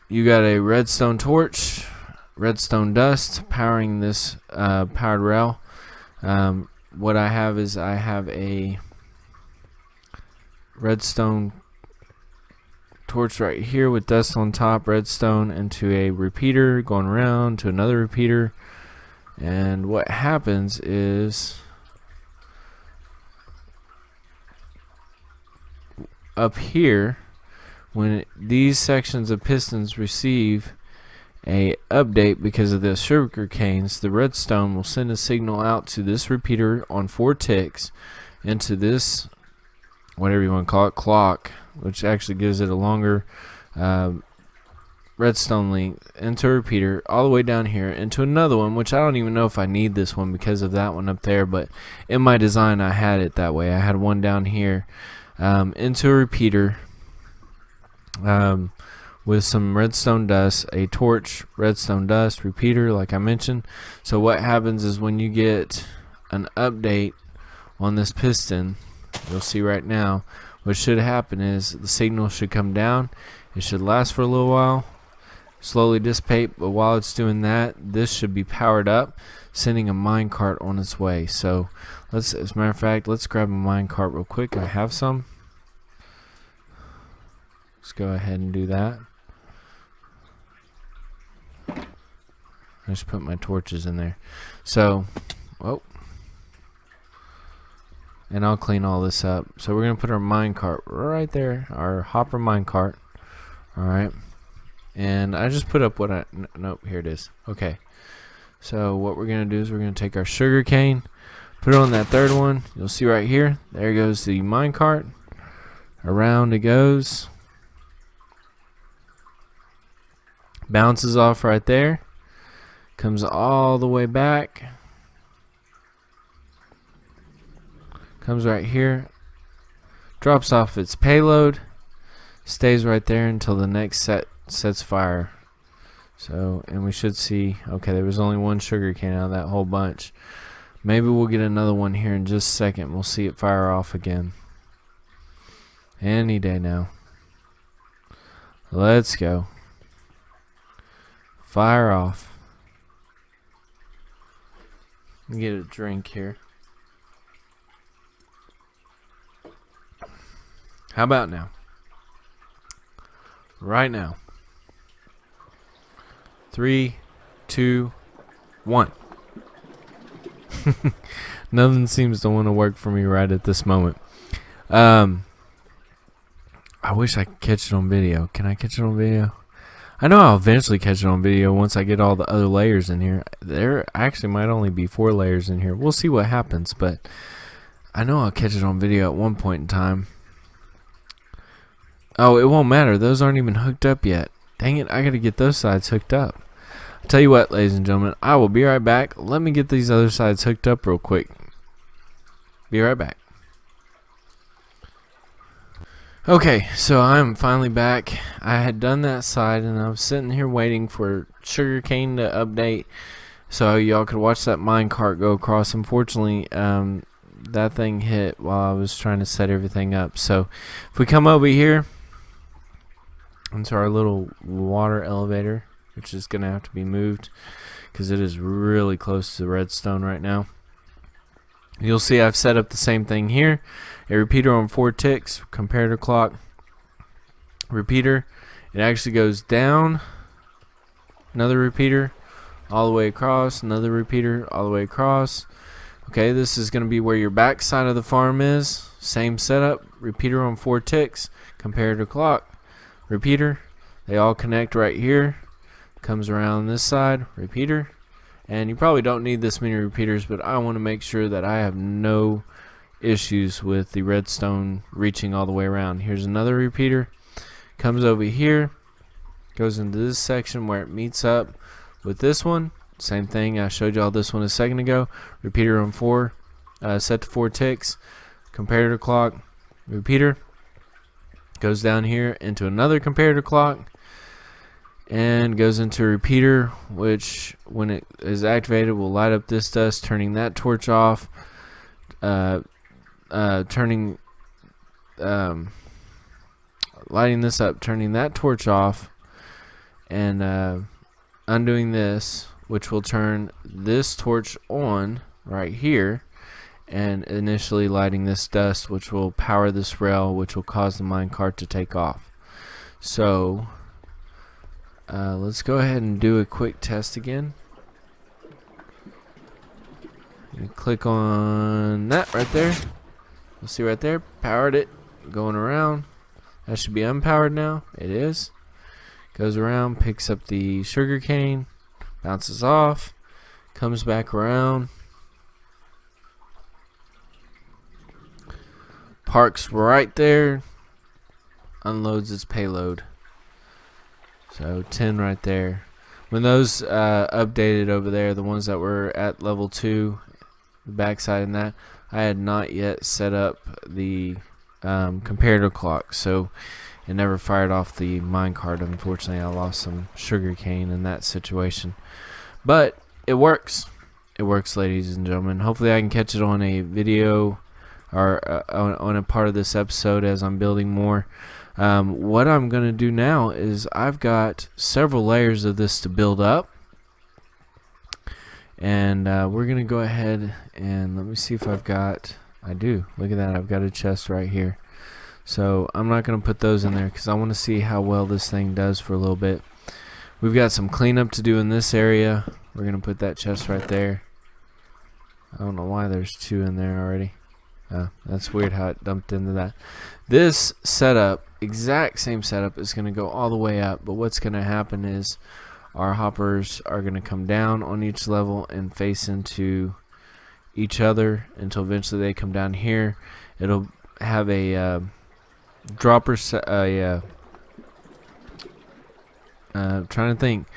You got a redstone torch, redstone dust powering this powered rail. What I have is I have a redstone torch right here with dust on top, redstone into a repeater, going around to another repeater. And what happens is up here, when these sections of pistons receive a update because of the sugar canes, the redstone will send a signal out to this repeater on 4 ticks into this, whatever you want to call it, clock, which actually gives it a longer redstone length, into a repeater all the way down here into another one, which I don't even know if I need this one because of that one up there, but in my design I had it that way. I had one down here into a repeater with some redstone dust, a torch, redstone dust, repeater like I mentioned. So what happens is when you get an update on this piston, you'll see right now, what should happen is the signal should come down. It should last for a little while, slowly dissipate, but while it's doing that, this should be powered up, sending a minecart on its way. So let's, as a matter of fact, let's grab a minecart real quick. I have some. Let's go ahead and do that. I just put my torches in there. So, oh, and I'll clean all this up. So we're gonna put our minecart right there, our hopper minecart. All right, and I just put up what I nope, here it is. Okay, so what we're gonna do is we're gonna take our sugar cane, put it on that third one. You'll see right here. There goes the minecart. Around it goes. Bounces off right there. Comes all the way back. Comes right here. Drops off its payload. Stays right there until the next set sets fire. So, and we should see, okay, there was only one sugar cane out of that whole bunch. Maybe we'll get another one here in just a second. We'll see it fire off again. Any day now. Let's go. Fire off. Let me get a drink here. How about now? Right now. 3, 2, 1. Nothing seems to want to work for me right at this moment. I wish I could catch it on video. Can I catch it on video? I know I'll eventually catch it on video once I get all the other layers in here. There actually might only be 4 layers in here. We'll see what happens, but I know I'll catch it on video at one point in time. Oh, it won't matter. Those aren't even hooked up yet. Dang it, I gotta get those sides hooked up. I'll tell you what, ladies and gentlemen, I will be right back. Let me get these other sides hooked up real quick. Be right back. Okay, so I'm finally back. I had done that side and I was sitting here waiting for sugarcane to update so y'all could watch that minecart go across. Unfortunately, that thing hit while I was trying to set everything up. So if we come over here into our little water elevator, which is going to have to be moved because it is really close to the redstone right now. You'll see I've set up the same thing here. A repeater on 4 ticks, comparator clock, repeater. It actually goes down, another repeater, all the way across, another repeater, all the way across. Okay, this is going to be where your back side of the farm is. Same setup, repeater on 4 ticks, comparator clock, repeater. They all connect right here. Comes around this side, repeater. And you probably don't need this many repeaters, but I want to make sure that I have no issues with the redstone reaching all the way around. Here's another repeater. Comes over here, goes into this section where it meets up with this one. Same thing, I showed y'all this one a second ago. Repeater on 4, set to 4 ticks. Comparator clock, repeater. Goes down here into another comparator clock. And goes into a repeater, which when it is activated will light up this dust, turning that torch off, lighting this up, turning that torch off, and undoing this, which will turn this torch on right here, and initially lighting this dust, which will power this rail, which will cause the minecart to take off. So let's go ahead and do a quick test again. You click on that right there. You'll see right there, powered it, going around. That should be unpowered now. It is. Goes around, picks up the sugar cane, bounces off, comes back around, parks right there, unloads its payload. So 10 right there. When those updated over there, the ones that were at level 2, the backside in that, I had not yet set up the comparator clock, so it never fired off the minecart. Unfortunately, I lost some sugar cane in that situation, but it works. It works, ladies and gentlemen. Hopefully I can catch it on a video or on a part of this episode as I'm building more. What I'm going to do now is I've got several layers of this to build up, and we're going to go ahead and let me see if I've got, I do, look at that, I've got a chest right here. So I'm not going to put those in there because I want to see how well this thing does for a little bit. We've got some cleanup to do in this area. We're going to put that chest right there. I don't know why there's 2 in there already. That's weird how it dumped into that. This setup, exact same setup, is going to go all the way up, but what's going to happen is our hoppers are going to come down on each level and face into each other until eventually they come down here. It'll have a dropper trying to think,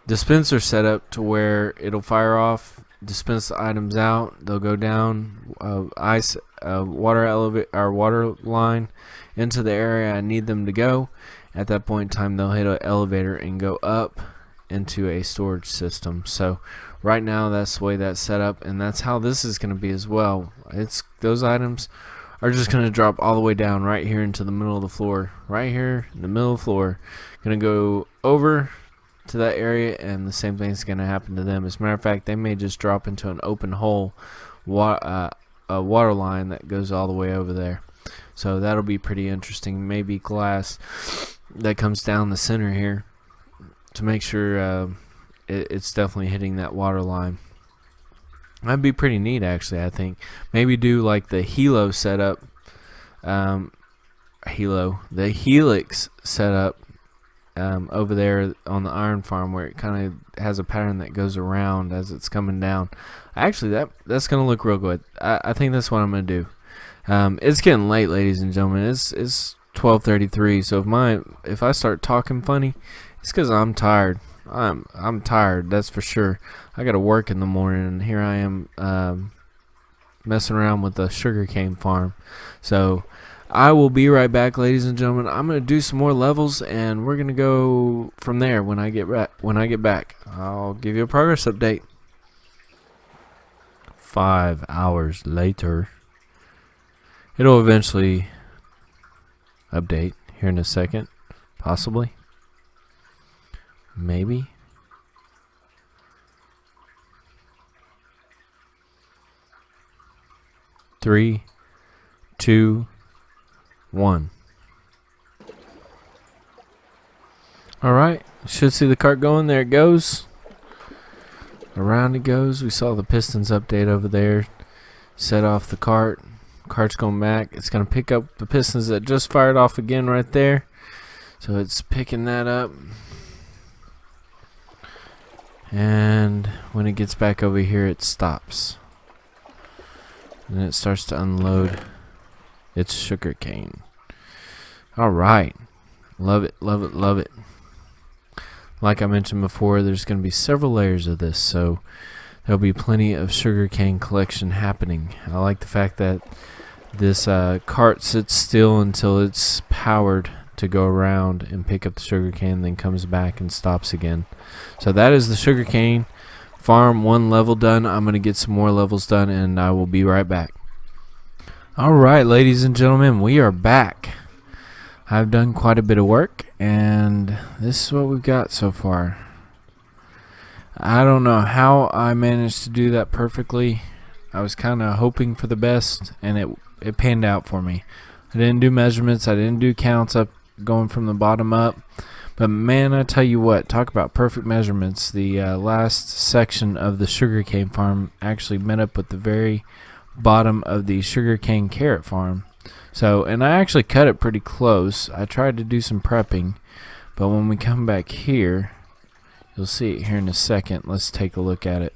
dispenser set up to where it'll fire off, dispense the items out, they'll go down, water line into the area I need them to go. At that point in time, they'll hit an elevator and go up into a storage system. So right now that's the way that's set up, and that's how this is going to be as well. It's those items are just going to drop all the way down right here into the middle of the floor, right here in the middle of the floor. Going to go over to that area, and the same thing is going to happen to them. As a matter of fact, they may just drop into an open hole, a water line that goes all the way over there. So that'll be pretty interesting. Maybe glass that comes down the center here to make sure it's definitely hitting that water line. That'd be pretty neat, actually. I think maybe do like the Hilo setup, the Helix setup over there on the iron farm, where it kind of has a pattern that goes around as it's coming down. Actually, that's gonna look real good. I think that's what I'm gonna do. It's getting late, ladies and gentlemen. It's 12:33. So if I start talking funny, it's because I'm tired. I'm tired, that's for sure. I gotta work in the morning, and here I am messing around with the sugarcane farm. So I will be right back, ladies and gentlemen. I'm gonna do some more levels, and we're gonna go from there when I get back. I'll give you a progress update. 5 hours later. It'll eventually update here in a second, possibly. Maybe. Three, 2, 1. Alright, should see the cart going. There it goes. Around it goes. We saw the pistons update over there. Set off the cart. Cart's going back. It's going to pick up the pistons that just fired off again right there. So it's picking that up. And when it gets back over here, it stops. And it starts to unload its sugar cane. Alright. Love it, love it, love it. Like I mentioned before, there's going to be several layers of this, so there'll be plenty of sugarcane collection happening. I like the fact that this cart sits still until it's powered to go around and pick up the sugarcane, then comes back and stops again. So that is the sugarcane farm 1 level done. I'm going to get some more levels done, and I will be right back. Alright, ladies and gentlemen, we are back. I've done quite a bit of work, and this is what we've got so far. I don't know how I managed to do that perfectly. I was kind of hoping for the best, and it panned out for me. I didn't do measurements, I didn't do counts up going from the bottom up. But man, I tell you what, talk about perfect measurements. The last section of the sugarcane farm actually met up with the very bottom of the sugarcane carrot farm. So, and I actually cut it pretty close. I tried to do some prepping, but when we come back here, you'll see it here in a second. Let's take a look at it.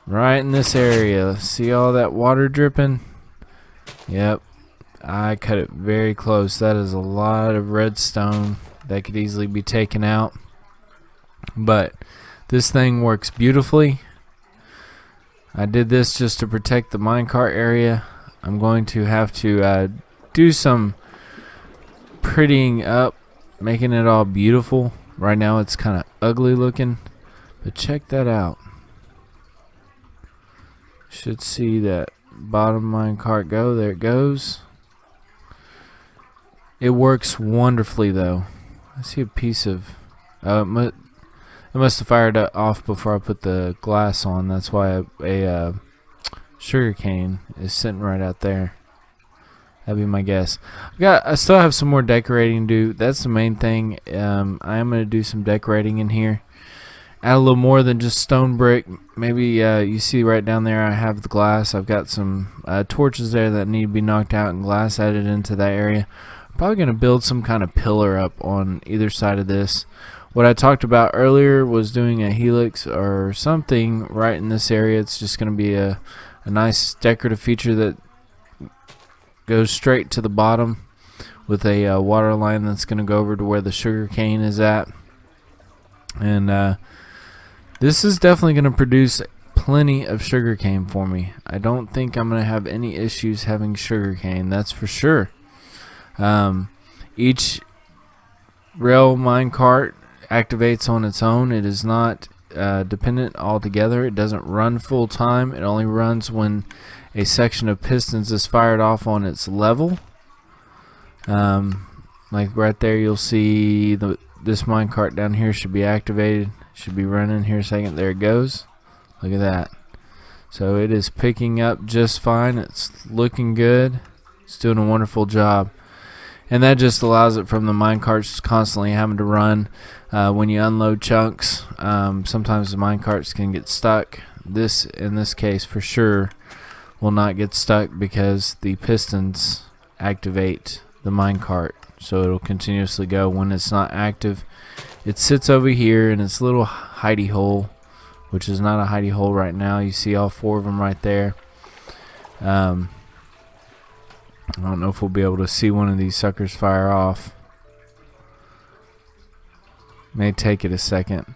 Right in this area, see all that water dripping? Yep, I cut it very close. That is a lot of redstone that could easily be taken out, but this thing works beautifully. I did this just to protect the minecart area. I'm going to have to do some prettying up, making it all beautiful. Right now it's kind of ugly looking, but check that out. Should see that bottom minecart go. There it goes. It works wonderfully though. I see a piece of it must have fired off before I put the glass on. That's why a sugar cane is sitting right out there. That'd be my guess. I still have some more decorating to do. That's the main thing. I am going to do some decorating in here. Add a little more than just stone brick. Maybe you see right down there I have the glass. I've got some torches there that need to be knocked out and glass added into that area. I'm probably going to build some kind of pillar up on either side of this. What I talked about earlier was doing a helix or something right in this area. It's just going to be a nice decorative feature that goes straight to the bottom with a water line that's going to go over to where the sugar cane is at. And this is definitely going to produce plenty of sugar cane for me. I don't think I'm going to have any issues having sugar cane, that's for sure. Each rail minecart activates on its own. It is not dependent altogether. It doesn't run full time. It only runs when a section of pistons is fired off on its level. Like right there, you'll see this minecart down here should be activated. Should be running here a second. There it goes. Look at that. So it is picking up just fine. It's looking good. It's doing a wonderful job. And that just allows it from the minecarts constantly having to run. When you unload chunks, sometimes the minecarts can get stuck. This, in this case, for sure, will not get stuck because the pistons activate the minecart. So it'll continuously go. When it's not active, it sits over here in its little hidey hole, which is not a hidey hole right now. You see all four of them right there. I don't know if we'll be able to see one of these suckers fire off. May take it a second.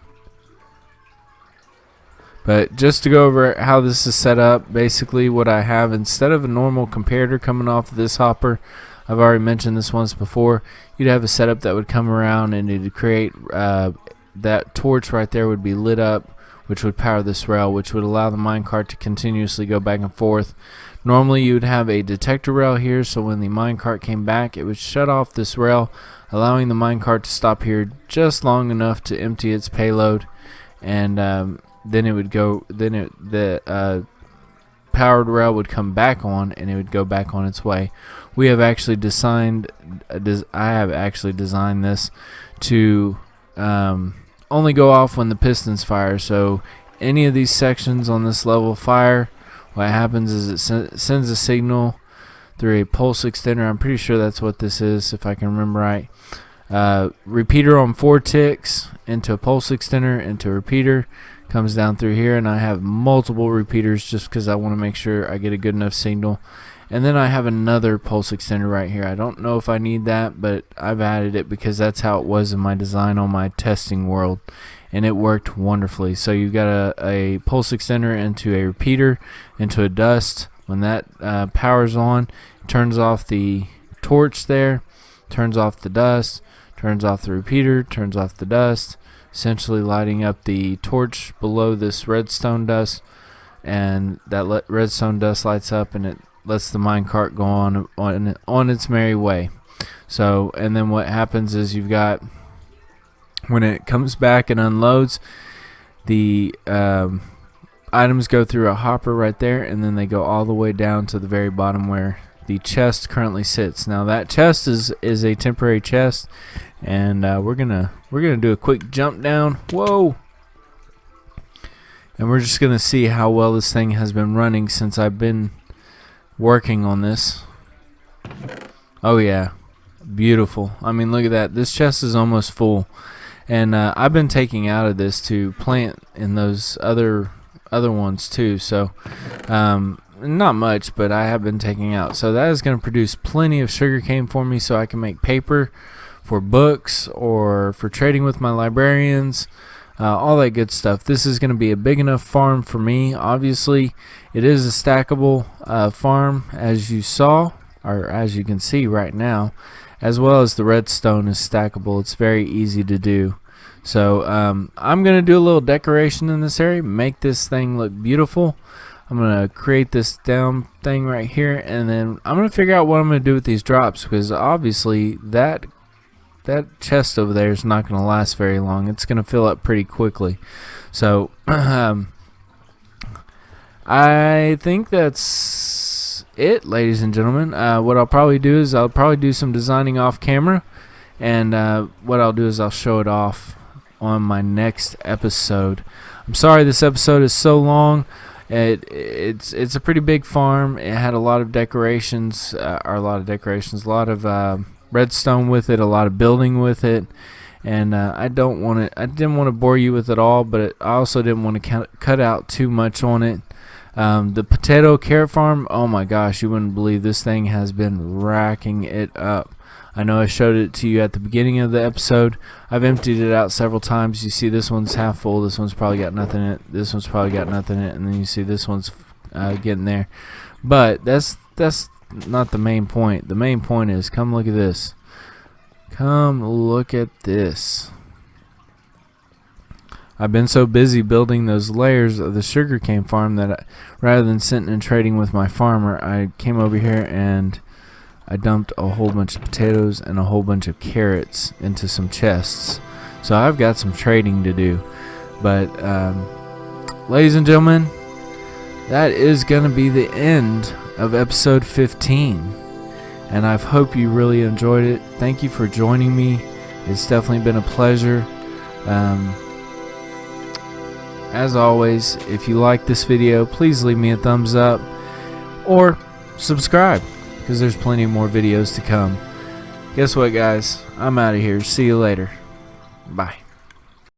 But just to go over how this is set up, basically what I have, instead of a normal comparator coming off of this hopper, I've already mentioned this once before, you'd have a setup that would come around and it'd create that torch right there would be lit up, which would power this rail, which would allow the minecart to continuously go back and forth. Normally you would have a detector rail here, so when the minecart came back, it would shut off this rail, allowing the minecart to stop here just long enough to empty its payload, and then it would go. Then the powered rail would come back on, and it would go back on its way. We have actually designed. I have actually designed this to only go off when the pistons fire. So any of these sections on this level fire, what happens is it sends a signal through a pulse extender. I'm pretty sure that's what this is, if I can remember right. Repeater on 4 ticks into a pulse extender into a repeater, comes down through here, and I have multiple repeaters just because I want to make sure I get a good enough signal. And then I have another pulse extender right here. I don't know if I need that, but I've added it because that's how it was in my design on my testing world, and it worked wonderfully. So you've got a pulse extender into a repeater into a dust. When that powers on, it turns off the torch there, turns off the dust, turns off the repeater, turns off the dust, essentially lighting up the torch below this redstone dust, and that redstone dust lights up and it lets the minecart go on its merry way. So, and then what happens is you've got, when it comes back and unloads, the items go through a hopper right there, and then they go all the way down to the very bottom where the chest currently sits. Now that chest is a temporary chest, and we're gonna do a quick jump down. Whoa! And we're just gonna see how well this thing has been running since I've been working on this. Oh yeah, beautiful. I mean, look at that. This chest is almost full, and I've been taking out of this to plant in those other ones too. So not much, but I have been taking out. So that is going to produce plenty of sugarcane for me, so I can make paper for books or for trading with my librarians. All that good stuff. This is going to be a big enough farm for me. Obviously, it is a stackable farm, as you saw, or as you can see right now, as well as the redstone is stackable. It's very easy to do. So I'm going to do a little decoration in this area, make this thing look beautiful. I'm going to create this down thing right here, and then I'm going to figure out what I'm going to do with these drops, because obviously that chest over there is not going to last very long. It's going to fill up pretty quickly. So I think that's it, ladies and gentlemen. What I'll probably do is I'll probably do some designing off camera, and what I'll do is I'll show it off on my next episode. I'm sorry this episode is so long. It's a pretty big farm. It had a lot of decorations, a lot of redstone with it, a lot of building with it, and I didn't want to bore you with it all, but I also didn't want to cut out too much on it. The potato carrot farm, oh my gosh, you wouldn't believe this thing has been racking it up. I know I showed it to you at the beginning of the episode. I've emptied it out several times. You see this one's half full, this one's probably got nothing in it, this one's probably got nothing in it, and then you see this one's getting there. But that's not the main point. The main point is, come look at this. Come look at this. I've been so busy building those layers of the sugarcane farm that rather than sitting and trading with my farmer, I came over here and I dumped a whole bunch of potatoes and a whole bunch of carrots into some chests. So I've got some trading to do. But ladies and gentlemen, that is going to be the end of episode 15. And I hope you really enjoyed it. Thank you for joining me. It's definitely been a pleasure. As always, if you like this video, please leave me a thumbs up or subscribe, because there's plenty more videos to come. Guess what, guys? I'm out of here. See you later. Bye.